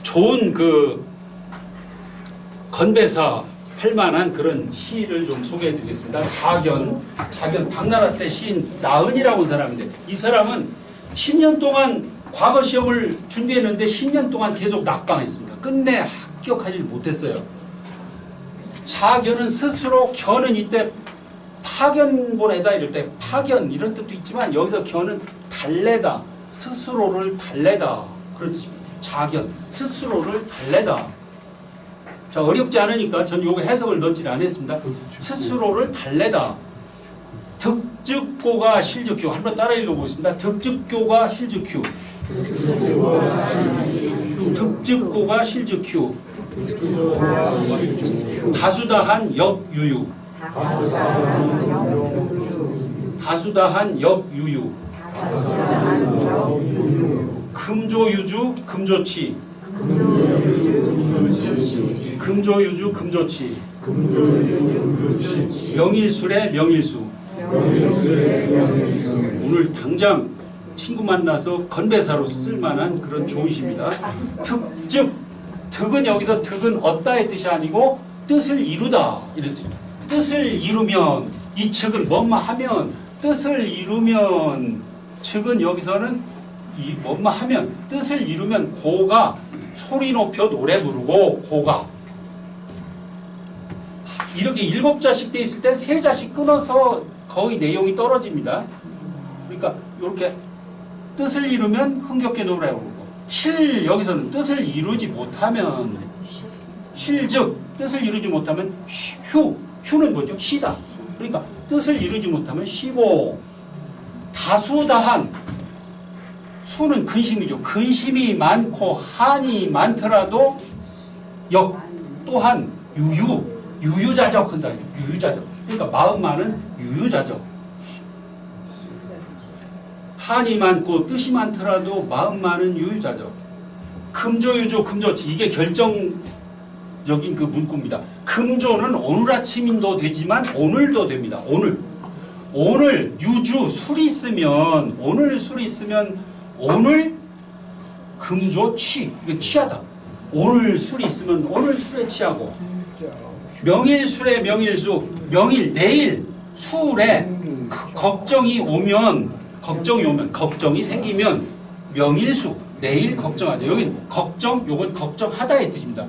좋은 건배사 할 만한 그런 시를 좀 소개해 드리겠습니다. 자견 당나라 때 시인 나은이라고 하는 사람인데 이 사람은 10년 동안 과거 시험을 준비했는데 10년 동안 계속 낙방했습니다. 끝내 합격하지 못했어요. 자견은 스스로 견은 이때 파견 보내다 이럴 때 파견 이런 뜻도 있지만 여기서 견은 달래다 스스로를 달래다 그런 뜻입니다. 자견 스스로를 달래다. 자, 어렵지 않으니까 전 요거 해석을 넣지 않았습니다. 스스로를 달래다. 득즉고가 실즉휴. 한번 따라 읽어보겠습니다. 득즉고가 실즉휴. 득즉고가 실즉휴. 다수다한 역유유. 다수다한 역유유. 금조유주 금조치. 금조유주 금조치. 명일술의 명일수. 오늘 당장 친구 만나서 건배사로 쓸만한 그런 좋은 시입니다. 특즉 득은 여기서 득은 얻다의 뜻이 아니고 뜻을 이루다 이런 뜻. 뜻을 이루면 이 측은 뭐뭐 하면 뜻을 이루면 측은 여기서는 이 뭐뭐 하면 뜻을 이루면 고가 소리 높여 노래 부르고 고가 이렇게 7자씩 돼 있을 때 3자씩 끊어서 거의 내용이 떨어집니다. 그러니까 이렇게 뜻을 이루면 흥겹게 노래 부르고 실 여기서는 뜻을 이루지 못하면 실즉 뜻을 이루지 못하면 휴는 뭐죠? 쉬다. 그러니까 뜻을 이루지 못하면 쉬고 다수다한 수는 근심이죠. 근심이 많고 한이 많더라도 역 또한 유유자적 한다. 유유자적. 그러니까 마음만은 유유자적. 한이 많고 뜻이 많더라도 마음만은 유유자적. 금조유조 금조치 이게 결정적인 그 문구입니다. 금조는 오늘 아침인도 되지만 오늘도 됩니다. 오늘 유주 술이 있으면 오늘 금조 취 이게 취하다. 오늘 술이 있으면 오늘 술에 취하고 명일술에 명일수 명일 내일 술에 걱정이 생기면 명일수 내일 걱정하자. 여기 걱정 요건 걱정하다의 뜻입니다.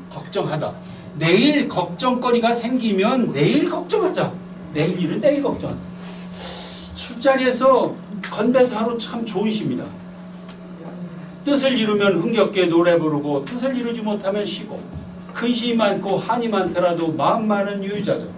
걱정하다. 내일 걱정거리가 생기면 내일 걱정하자. 내일 일은 내일 걱정하자. 술자리에서 건배사 하루 참 좋은 시입니다. 뜻을 이루면 흥겹게 노래 부르고 뜻을 이루지 못하면 쉬고 근심이 많고 한이 많더라도 마음만은 유유자적.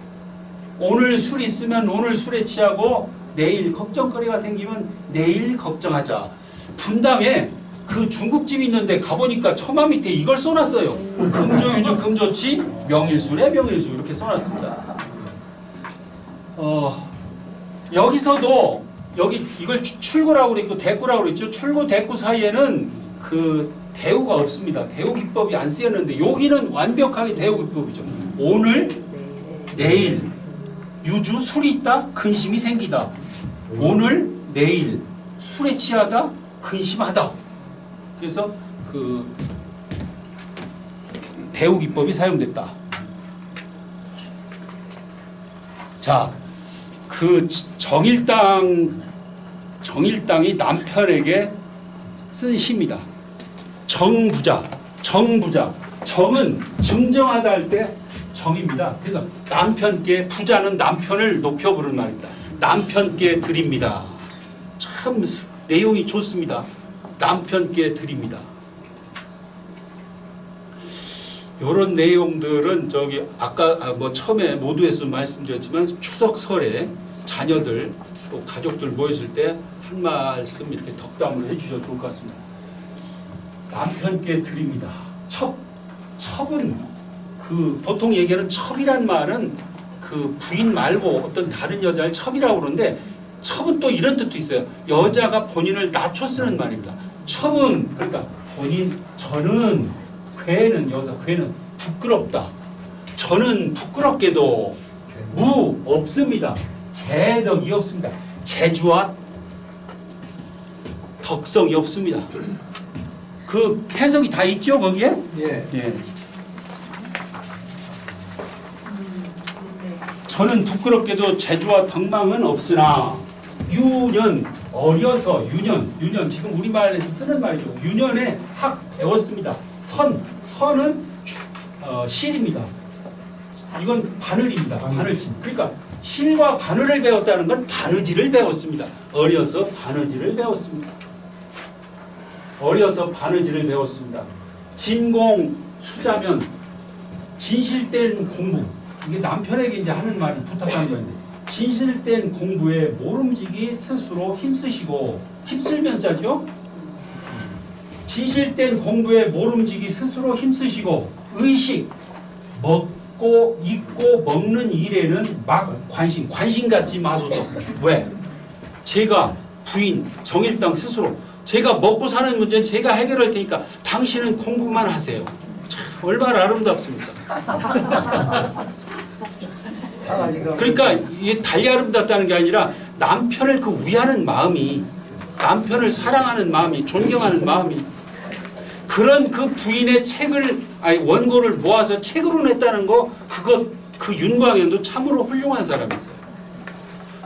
오늘 술 있으면 오늘 술에 취하고 내일 걱정거리가 생기면 내일 걱정하자. 분당에 그 중국집이 있는데 가보니까 처마 밑에 이걸 써놨어요. 금조유주 금조치 명일술에 명일수 이렇게 써놨습니다. 여기서도 여기 이걸 출구라고 그랬고 대구라고 그랬죠. 출구 대구 사이에는 그 대우가 없습니다. 대우 기법이 안 쓰였는데 여기는 완벽하게 대우 기법이죠. 오늘 내일 유주 술이 있다 근심이 생기다. 오늘 내일 술에 취하다 근심하다. 그래서 그 대우 기법이 사용됐다. 자, 그 정일당이 남편에게 쓴 시입니다. 정부자. 정은 증정하다 할 때 정입니다. 그래서 남편께 부자는 남편을 높여 부르는 말입니다. 남편께 드립니다. 참 내용이 좋습니다. 남편께 드립니다. 이런 내용들은 저기 아까 뭐 처음에 모두에서 말씀드렸지만 추석 설에 자녀들 또 가족들 모였을 때 한 말씀 이렇게 덕담을 해주셔도 좋을 것 같습니다. 남편께 드립니다. 첩은 그 보통 얘기하는 첩이란 말은 그 부인 말고 어떤 다른 여자를 첩이라고 그러는데 첩은 또 이런 뜻도 있어요. 여자가 본인을 낮춰 쓰는 말입니다. 첩은 그러니까 저는 괴는 부끄럽다. 저는 부끄럽게도 없습니다. 재덕이 없습니다. 재주와 덕성이 없습니다. 그 해석이 다 있죠 거기에? 예. 저는 부끄럽게도 재주와 덕망은 없으나 어려서 유년 지금 우리말에서 쓰는 말이죠. 유년에 학 배웠습니다. 선은 실입니다. 이건 바늘입니다. 바늘질. 그러니까 실과 바늘을 배웠다는 건 바느질을 배웠습니다. 어려서 바느질을 배웠습니다. 진공 수자면 진실된 공부. 이게 남편에게 이제 하는 말이 부탁하는 건데 진실된 공부에 모름지기 스스로 힘쓰시고 힘쓸면 자죠. 진실된 공부에 모름지기 스스로 힘쓰시고 의식 먹고 입고 먹는 일에는 막 관심 갖지 마소서. 왜? 제가 부인 정일당 스스로 제가 먹고 사는 문제는 제가 해결할 테니까 당신은 공부만 하세요. 참 얼마나 아름답습니까? 그러니까 이게 달리 아름답다는 게 아니라 남편을 그 위하는 마음이, 남편을 사랑하는 마음이, 존경하는 마음이, 그런 그 부인의 책을, 아니 원고를 모아서 책으로 냈다는 거, 그 윤광현도 참으로 훌륭한 사람이었어요.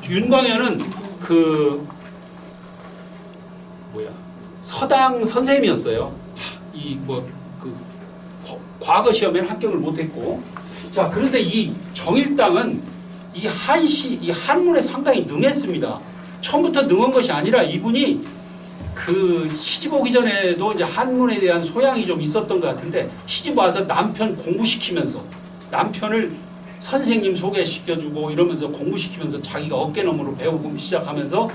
윤광현은 그 서당 선생님이었어요. 이 그 과거 시험에 합격을 못했고, 자 그런데 이 정일당은 이 한문에 상당히 능했습니다. 처음부터 능한 것이 아니라 이분이 그 시집 오기 전에도 이제 한문에 대한 소양이 좀 있었던 것 같은데, 시집 와서 남편 공부시키면서, 남편을 선생님 소개시켜주고 이러면서 공부시키면서 자기가 어깨너머로 배우고 시작하면서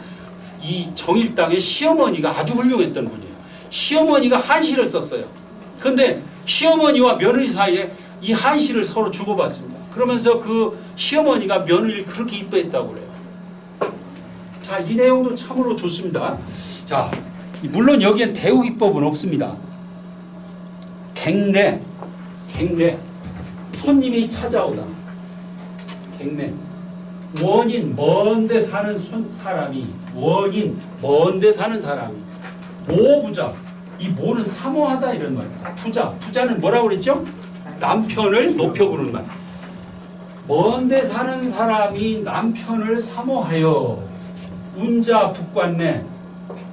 이 정일당의 시어머니가 아주 훌륭했던 분이에요. 시어머니가 한시를 썼어요. 그런데 시어머니와 며느리 사이에 이 한시를 서로 주고받습니다. 그러면서 그 시어머니가 며느리를 그렇게 이뻐했다고 그래요. 자, 이 내용도 참으로 좋습니다. 자, 물론 여기엔 대우기법은 없습니다. 갱례, 손님이 찾아오다. 갱례. 원인, 먼데 사는 사람이, 원인, 먼데 사는 사람이. 모부자, 이 모는 사모하다 이런 말이에요. 부자는 뭐라고 그랬죠? 남편을 높여 부르는 말. 먼데 사는 사람이 남편을 사모하여 운자 북관내.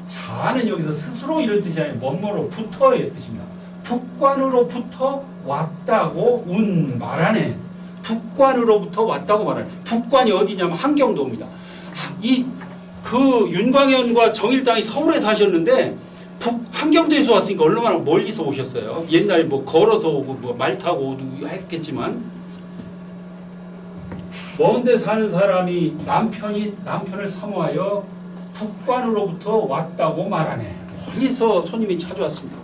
자는 여기서 스스로 이런 뜻이 아니라 뭐뭐로부터의 뜻입니다. 북관으로부터 왔다고 말하네. 북관으로부터 왔다고 말하네. 북관이 어디냐면 한경도입니다. 그 윤광현과 정일당이 서울에 사셨는데 한경도에서 왔으니까 얼마나 멀리서 오셨어요. 옛날에 뭐 걸어서 오고 뭐 말 타고 오고 했겠지만, 먼데 사는 사람이 남편을 사모하여 북관으로부터 왔다고 말하네. 멀리서 손님이 찾아왔습니다.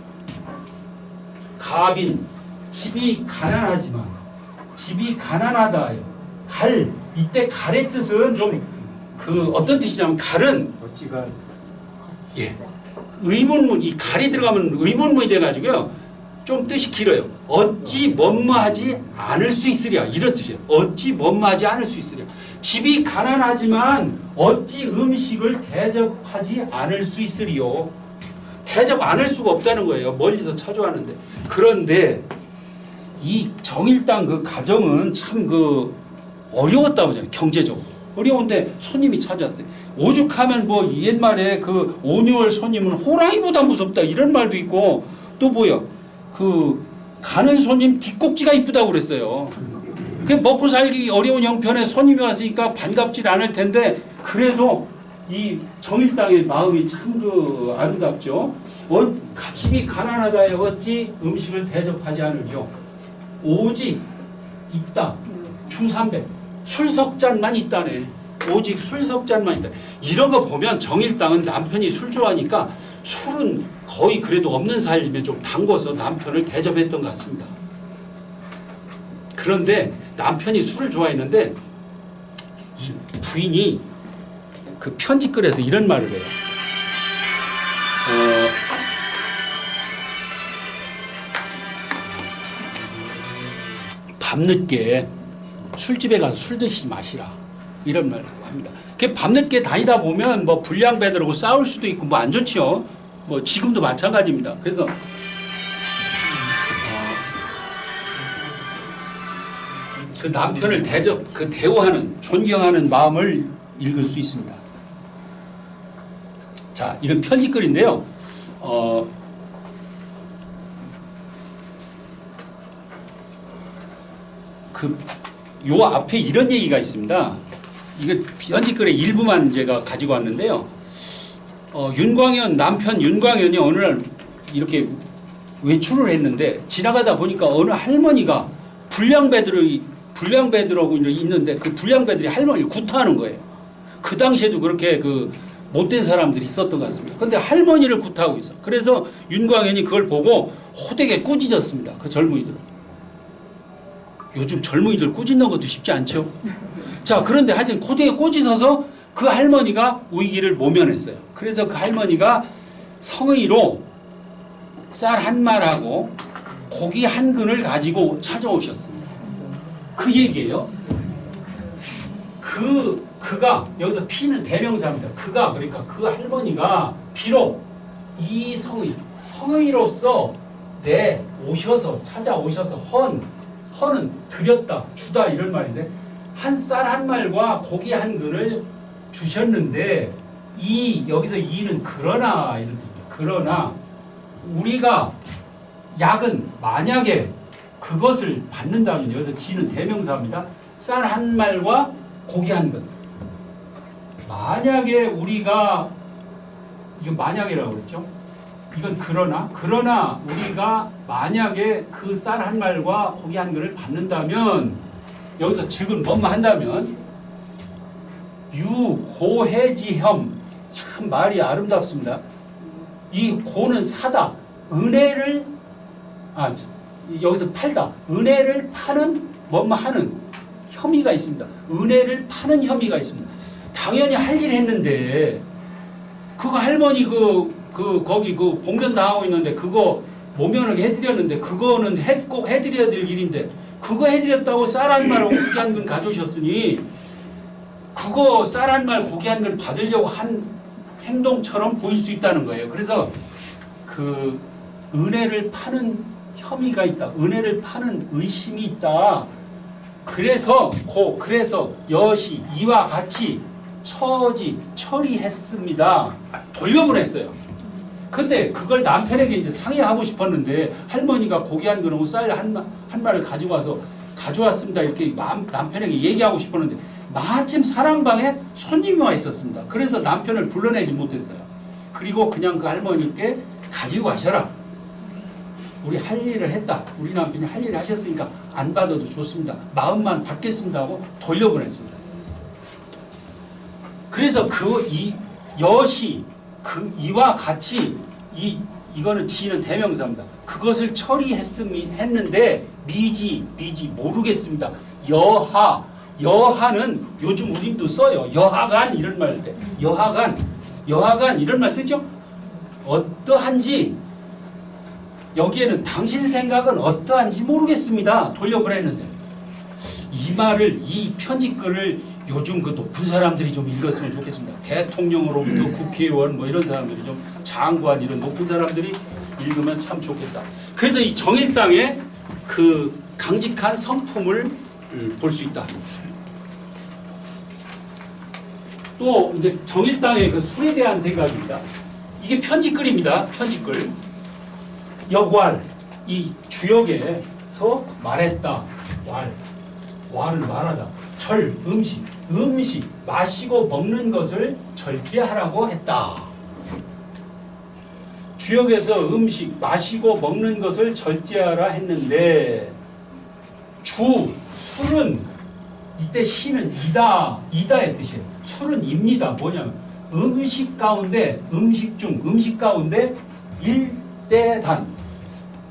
가빈, 집이 가난하지만, 집이 가난하다요. 이때 갈의 뜻은 좀 어떤 뜻이냐면, 갈은 의문문, 이 갈이 들어가면 의문문이 돼가지고요, 좀 뜻이 길어요. 어찌 뭐뭐하지 않을 수 있으랴, 이런 뜻이에요. 어찌 뭐뭐하지 않을 수 있으랴. 집이 가난하지만 어찌 음식을 대접하지 않을 수 있으리요. 대접 안 할 수가 없다는 거예요. 멀리서 찾아왔는데. 그런데 이 정일당 그 가정은 참 어려웠다고 하잖아요. 경제적으로 어려운데 손님이 찾아왔어요. 오죽하면 뭐 옛말에 그 오뉴월 손님은 호랑이보다 무섭다 이런 말도 있고, 또 가는 손님 뒷꼭지가 이쁘다고 그랬어요. 그 먹고 살기 어려운 형편에 손님이 왔으니까 반갑지 않을 텐데, 그래도 이 정일당의 마음이 참 아름답죠. 집이 가난하다에 어찌 음식을 대접하지 않으리요. 오직 있다. 주300 술석잔만 있다네. 오직 술석잔만 있다. 이런 거 보면 정일당은 남편이 술 좋아하니까 술은 거의 그래도 없는 살림에 좀 담궈서 남편을 대접했던 것 같습니다. 그런데 남편이 술을 좋아했는데 이 부인이 그 편지글에서 이런 말을 해요. 밤늦게 술집에 가서 술 드시지 마시라, 이런 말을 합니다. 밤늦게 다니다 보면 뭐 불량배들하고 싸울 수도 있고 뭐 안 좋지요. 뭐 지금도 마찬가지입니다. 그래서 그 남편을 대우하는, 존경하는 마음을 읽을 수 있습니다. 자, 이건 편지글인데요. 요 앞에 이런 얘기가 있습니다. 이거 편지글의 일부만 제가 가지고 왔는데요. 남편 윤광현이 어느 날 이렇게 외출을 했는데, 지나가다 보니까 어느 할머니가 불량배들하고 있는데, 그 불량배들이 할머니를 구타하는 거예요. 그 당시에도 그렇게 못된 사람들이 있었던 것 같습니다. 그런데 할머니를 구타하고 있어. 그래서 윤광현이 그걸 보고 호되게 꾸짖었습니다. 그 젊은이들을. 요즘 젊은이들 꾸짖는 것도 쉽지 않죠. 자, 그런데 하여튼 호되게 꾸짖어서 그 할머니가 위기를 모면했어요. 그래서 그 할머니가 성의로 쌀 한 말하고 고기 한 근을 가지고 찾아오셨습니다. 그 얘기예요. 그가 여기서 피는 대명사입니다. 그가 그러니까 그 할머니가 비록 이 성의로서 오셔서 찾아오셔서 헌은 드렸다 주다 이런 말인데 한 쌀 한 말과 고기 한 근을 주셨는데 여기서 이는 그러나 이런 뜻입니다. 그러나 우리가 약은 만약에 그것을 받는다면 여기서 지는 대명사입니다. 쌀 한 말과 고기 한 근. 만약에 우리가 이거 만약이라고 그랬죠? 이건 그러나 우리가 만약에 그 쌀 한 말과 고기 한 근을 받는다면 여기서 즉은 뭐만 한다면 유고해지혐 참 말이 아름답습니다. 이 고는 사다 은혜를 여기서 팔다 은혜를 파는 뭐만 하는 혐의가 있습니다. 은혜를 파는 혐의가 있습니다. 당연히 할 일 했는데 그거 할머니 거기 봉변 당하고 있는데 그거 모면하게 해드렸는데 그거는 꼭 해드려야 될 일인데 그거 해드렸다고 쌀 한 말 고기 한 근 가져오셨으니 그거 쌀 한 말 고기 한 근 받으려고 한 행동처럼 보일 수 있다는 거예요. 그래서 그 은혜를 파는 혐의가 있다. 은혜를 파는 의심이 있다. 그래서 여시 이와 같이 처리했습니다. 돌려보냈어요. 근데 그걸 남편에게 이제 상의하고 싶었는데 할머니가 고기 한 근하고 쌀 한 마리를 가져왔습니다. 이렇게 남편에게 얘기하고 싶었는데 마침 사랑방에 손님이 와 있었습니다. 그래서 남편을 불러내지 못했어요. 그리고 그냥 그 할머니께 가지고 가셔라. 우리 할 일을 했다. 우리 남편이 할 일을 하셨으니까 안 받아도 좋습니다. 마음만 받겠습니다 하고 돌려보냈습니다. 그래서 이와 같이 이거는 지는 대명사입니다. 그것을 처리했는데 미지 모르겠습니다. 여하는 요즘 우리도 써요. 여하간 이런 말 때 여하간 이런 말 쓰죠. 어떠한지 여기에는 당신 생각은 어떠한지 모르겠습니다. 돌려보냈는데 이 편지글을 요즘 그 높은 사람들이 좀 읽었으면 좋겠습니다. 대통령으로부터 국회의원 뭐 이런 사람들이 좀 장관 이런 높은 사람들이 읽으면 참 좋겠다. 그래서 이 정일당의 그 강직한 성품을 볼 수 있다. 또 이제 정일당의 그 술에 대한 생각입니다. 이게 편지글입니다. 편지글. 역왈 이 주역에서 말했다. 왈은 말하다. 음식 마시고 먹는 것을 절제하라고 했다. 주역에서 음식 마시고 먹는 것을 절제하라 했는데 술은 이때 시는 이다의 뜻이에요. 술은 입니다. 뭐냐면 음식 가운데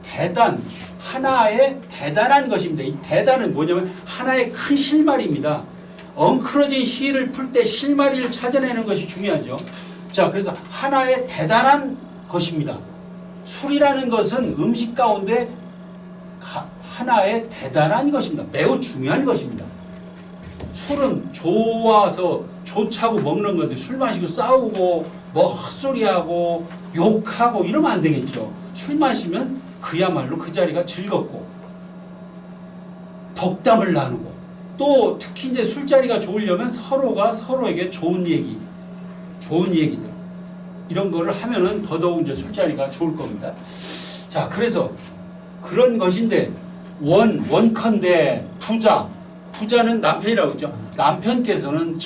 대단 하나의 대단한 것입니다. 이 대단은 뭐냐면 하나의 큰 실마리입니다. 엉클어진 시를 풀 때 실마리를 찾아내는 것이 중요하죠. 자, 그래서 하나의 대단한 것입니다. 술이라는 것은 음식 가운데 하나의 대단한 것입니다. 매우 중요한 것입니다. 술은 좋차고 먹는 건데 술 마시고 싸우고 뭐 헛소리하고 욕하고 이러면 안 되겠죠. 술 마시면 그야말로 그 자리가 즐겁고 덕담을 나누고 또 특히 이제 술자리가 좋으려면 서로가 서로에게 좋은 얘기들 이런 거를 하면은 더더욱 이제 술자리가 좋을 겁니다. 자, 그래서 그런 것인데 원컨대 부자는 남편이라고 했죠. 남편께서는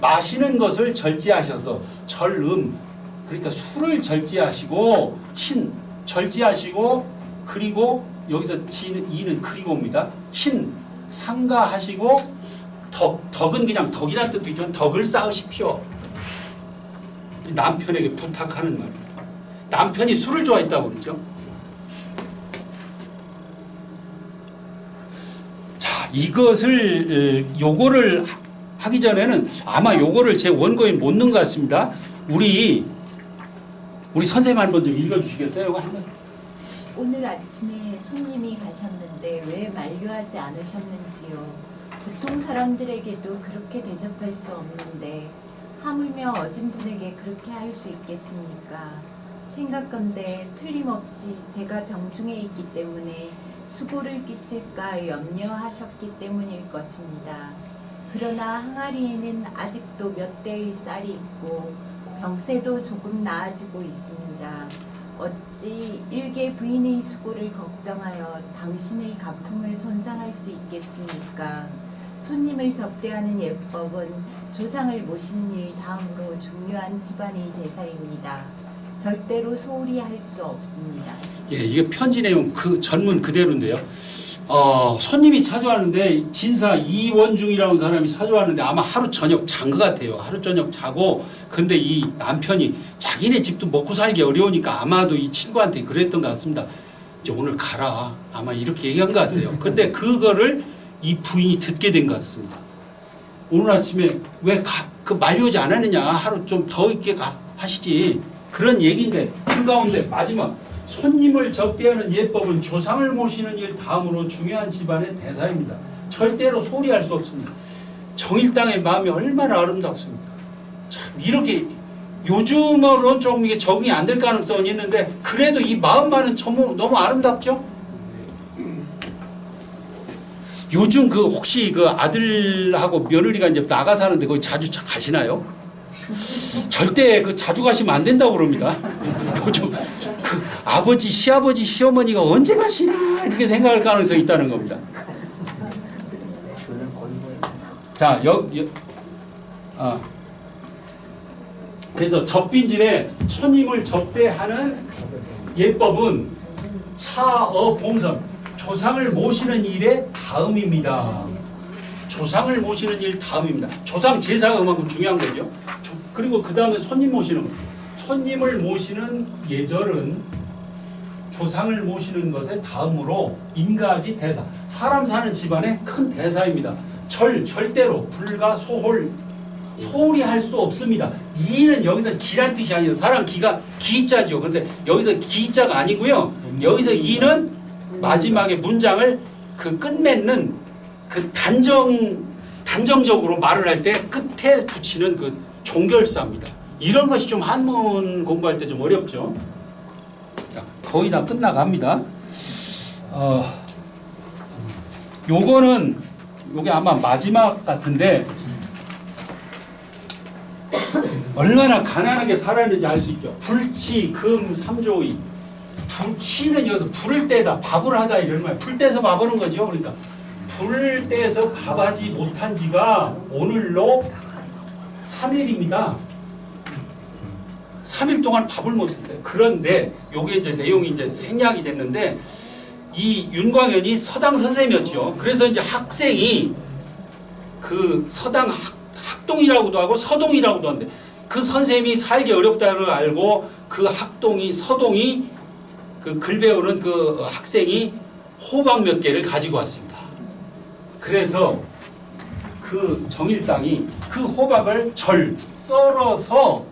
마시는 것을 절제하셔서 그러니까 술을 절제하시고 절제하시고 그리고 여기서 이는 그리고입니다. 상가하시고 덕은 그냥 덕이라는 뜻도 있지만 덕을 쌓으십시오. 남편에게 부탁하는 말입니다. 남편이 술을 좋아했다고 그러죠. 자, 요거를 하기 전에는 아마 요거를 제 원고에 못 넣은 것 같습니다. 우리 선생님 한 번 좀 읽어주시겠어요? 오늘 아침에 손님이 가셨는데 왜 만류하지 않으셨는지요? 보통 사람들에게도 그렇게 대접할 수 없는데 하물며 어진 분에게 그렇게 할 수 있겠습니까? 생각건대 틀림없이 제가 병중에 있기 때문에 수고를 끼칠까 염려하셨기 때문일 것입니다. 그러나 항아리에는 아직도 몇 대의 쌀이 있고 병세도 조금 나아지고 있습니다. 어찌 일개 부인의 수고를 걱정하여 당신의 가풍을 손상할 수 있겠습니까? 손님을 접대하는 예법은 조상을 모시는 일 다음으로 중요한 집안의 대사입니다. 절대로 소홀히 할 수 없습니다. 예, 이게 편지 내용 그 전문 그대로인데요. 손님이 찾아왔는데 진사 이원중이라는 사람이 찾아왔는데 아마 하루 저녁 잔 것 같아요. 하루 저녁 자고 근데 이 남편이 자기네 집도 먹고 살기 어려우니까 아마도 이 친구한테 그랬던 것 같습니다. 이제 오늘 가라. 아마 이렇게 얘기한 것 같아요. 근데 그거를 이 부인이 듣게 된 것 같습니다. 오늘 아침에 왜 그 만류하지 않았느냐. 하루 좀 더 있게 하시지. 그런 얘기인데 한가운데 마지막 손님을 접대하는 예법은 조상을 모시는 일 다음으로 중요한 집안의 대사입니다. 절대로 소홀히 할 수 없습니다. 정일당의 마음이 얼마나 아름답습니까? 참 이렇게 요즘으로는 조금 이게 적응이 안 될 가능성은 있는데 그래도 이 마음만은 너무 아름답죠? 요즘 그 혹시 그 아들하고 며느리가 이제 나가 사는데 거기 자주 가시나요? 절대 그 자주 가시면 안 된다고 그럽니다. 요즘 그 아버지, 시아버지, 시어머니가 언제 가시나 이렇게 생각할 가능성이 있다는 겁니다. 자, 그래서 접빈질에 손님을 접대하는 예법은 차어 봉선, 조상을 모시는 일의 다음입니다. 조상을 모시는 일 다음입니다. 조상 제사가 그만큼 중요한 거죠. 그리고 그 다음에 손님 모시는 것. 손님을 모시는 예절은 조상을 모시는 것의 다음으로 인가지 대사. 사람 사는 집안의 큰 대사입니다. 절대로 불가 소홀히 할 수 없습니다. 이는 여기서 기란 뜻이 아니에요. 사람 기가 기자죠. 근데 여기서 기자가 아니고요. 여기서 이는 마지막에 문장을 그 끝맺는 그 단정적으로 말을 할 때 끝에 붙이는 그 종결사입니다. 이런 것이 좀 한문 공부할 때 좀 어렵죠. 자, 거의 다 끝나갑니다. 요게 아마 마지막 같은데 얼마나 가난하게 살았는지 알 수 있죠. 불치, 금, 삼조의. 불치는 여기서 불을 떼다, 밥을 하다 이런 말. 불 떼서 밥 하는 거죠. 그러니까 불을 떼서 밥하지 못한 지가 오늘로 3일입니다. 3일 동안 밥을 못했어요. 그런데 요게 이제 내용이 이제 생략이 됐는데 이 윤광현이 서당 선생님이었죠. 그래서 이제 학생이 그 서당 학동이라고도 하고 서동이라고도 하는데 그 선생님이 살기 어렵다는 걸 알고 그 서동이 그 글 배우는 그 학생이 호박 몇 개를 가지고 왔습니다. 그래서 그 정일당이 그 호박을 썰어서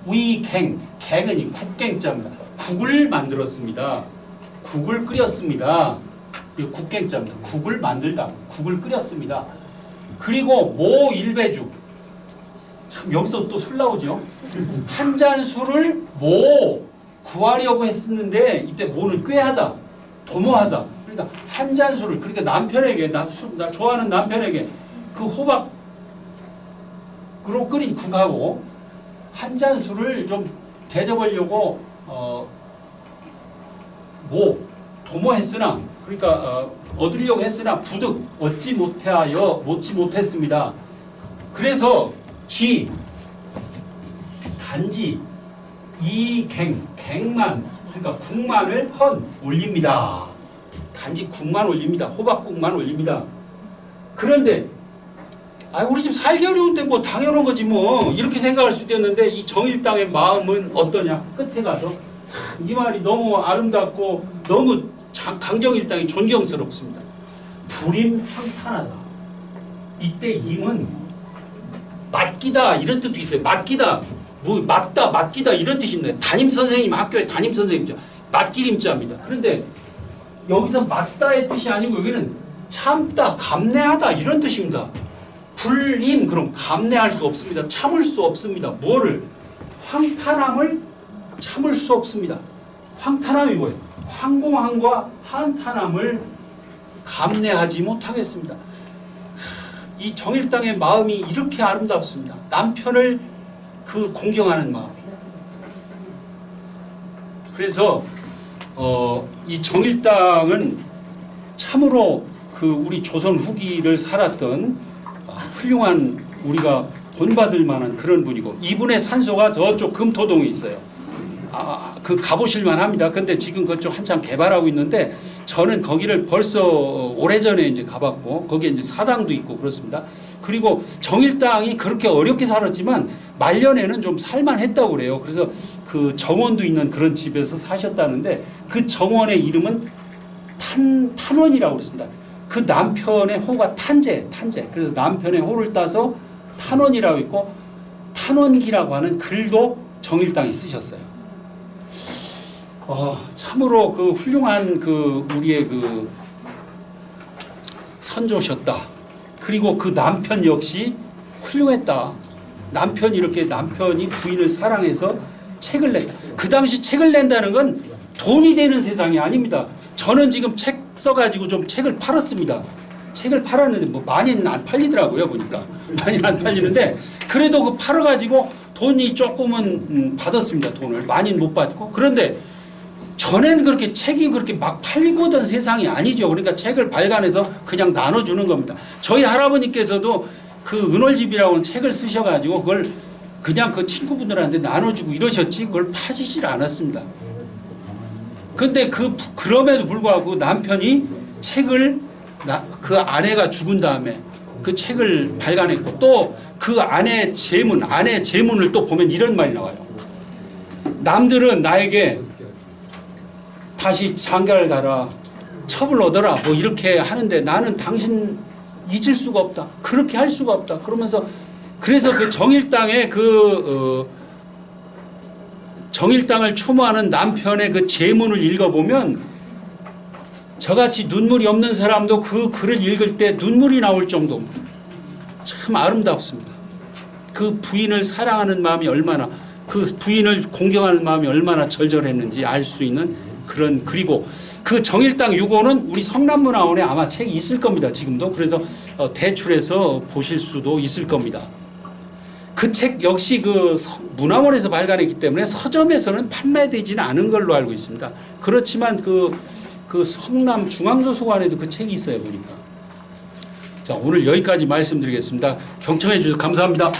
갱은 이 국갱자입니다. 국을 만들었습니다. 국을 끓였습니다. 국갱자입니다. 국을 만들다. 국을 끓였습니다. 그리고 모 일배죽. 참 여기서 또 술 나오죠. 한 잔 술을 구하려고 했었는데 이때 모는 꾀하다. 도모하다. 그러니까 한 잔 술을 그러니까 남편에게 나 좋아하는 남편에게 그 호박으로 끓인 국하고 한 잔 술을 좀 대접하려고 도모했으나 그러니까 얻으려고 했으나 부득 얻지 못했습니다. 그래서 단지 갱만 그러니까 국만을 올립니다. 단지 국만 올립니다. 호박국만 올립니다. 그런데 우리 집 살기 어려운데 뭐 당연한 거지 뭐 이렇게 생각할 수도 있는데 이 정일당의 마음은 어떠냐? 끝에 가서 참 이 말이 너무 아름답고 너무 강정일당이 존경스럽습니다. 불임평탄하다. 이때 임은 맡기다 이런 뜻도 있어요. 맡기다. 맡기다 이런 뜻인데 담임 선생님 학교의 담임 선생님이죠. 맞기림자입니다. 그런데 여기서 맞다의 뜻이 아니고 여기는 참다, 감내하다 이런 뜻입니다. 불임 그럼 감내할 수 없습니다. 참을 수 없습니다. 뭐를? 황탄함을 참을 수 없습니다. 황탄함이 뭐예요? 황공함과 한탄함을 감내하지 못하겠습니다. 이 정일당의 마음이 이렇게 아름답습니다. 남편을 그 공경하는 마음. 그래서 이 정일당은 참으로 그 우리 조선 후기를 살았던 훌륭한 우리가 본받을 만한 그런 분이고, 이분의 산소가 저쪽 금토동에 있어요. 그 가보실만 합니다. 근데 지금 그쪽 한참 개발하고 있는데 저는 거기를 벌써 오래전에 이제 가봤고, 거기에 이제 사당도 있고 그렇습니다. 그리고 정일당이 그렇게 어렵게 살았지만 말년에는 좀 살만했다고 그래요. 그래서 그 정원도 있는 그런 집에서 사셨다는데, 그 정원의 이름은 탄원이라고 그랬습니다. 그 남편의 호가 탄재. 그래서 남편의 호를 따서 탄원이라고 있고, 탄원기라고 하는 글도 정일당이 쓰셨어요. 참으로 그 훌륭한 그 우리의 그 선조셨다. 그리고 그 남편 역시 훌륭했다. 남편이 부인을 사랑해서 책을 냈다. 그 당시 책을 낸다는 건 돈이 되는 세상이 아닙니다. 저는 지금 책 써가지고 좀 책을 팔았습니다. 책을 팔았는데 뭐 많이는 안 팔리더라고요. 보니까 많이는 안 팔리는데, 그래도 그 팔아가지고 돈이 조금은 받았습니다. 돈을 많이는 못 받고. 그런데 전엔 그렇게 책이 그렇게 막 팔리고 던 세상이 아니죠. 그러니까 책을 발간해서 그냥 나눠주는 겁니다. 저희 할아버님께서도 그 은월집이라고 하는 책을 쓰셔가지고 그걸 그냥 그 친구분들한테 나눠주고 이러셨지, 그걸 파시질 않았습니다. 근데 그럼에도 불구하고 남편이 책을, 그 아내가 죽은 다음에 그 책을 발간했고, 또 그 아내 제문을 또 보면 이런 말이 나와요. 남들은 나에게 다시 장가를 가라, 첩을 얻어라, 뭐 이렇게 하는데 나는 당신 잊을 수가 없다. 그렇게 할 수가 없다. 그러면서, 그래서 그 정일당의 정일당을 추모하는 남편의 그 제문을 읽어보면 저같이 눈물이 없는 사람도 그 글을 읽을 때 눈물이 나올 정도입니다. 참 아름답습니다. 그 부인을 사랑하는 마음이 얼마나, 그 부인을 공경하는 마음이 얼마나 절절했는지 알 수 있는 그런. 그리고 그 정일당 6호는 우리 성남문화원에 아마 책이 있을 겁니다. 지금도. 그래서 대출해서 보실 수도 있을 겁니다. 그 책 역시 그 문화원에서 발간했기 때문에 서점에서는 판매되지는 않은 걸로 알고 있습니다. 그렇지만 그 성남 중앙도서관에도 그 책이 있어요, 보니까. 자, 오늘 여기까지 말씀드리겠습니다. 경청해 주셔서 감사합니다.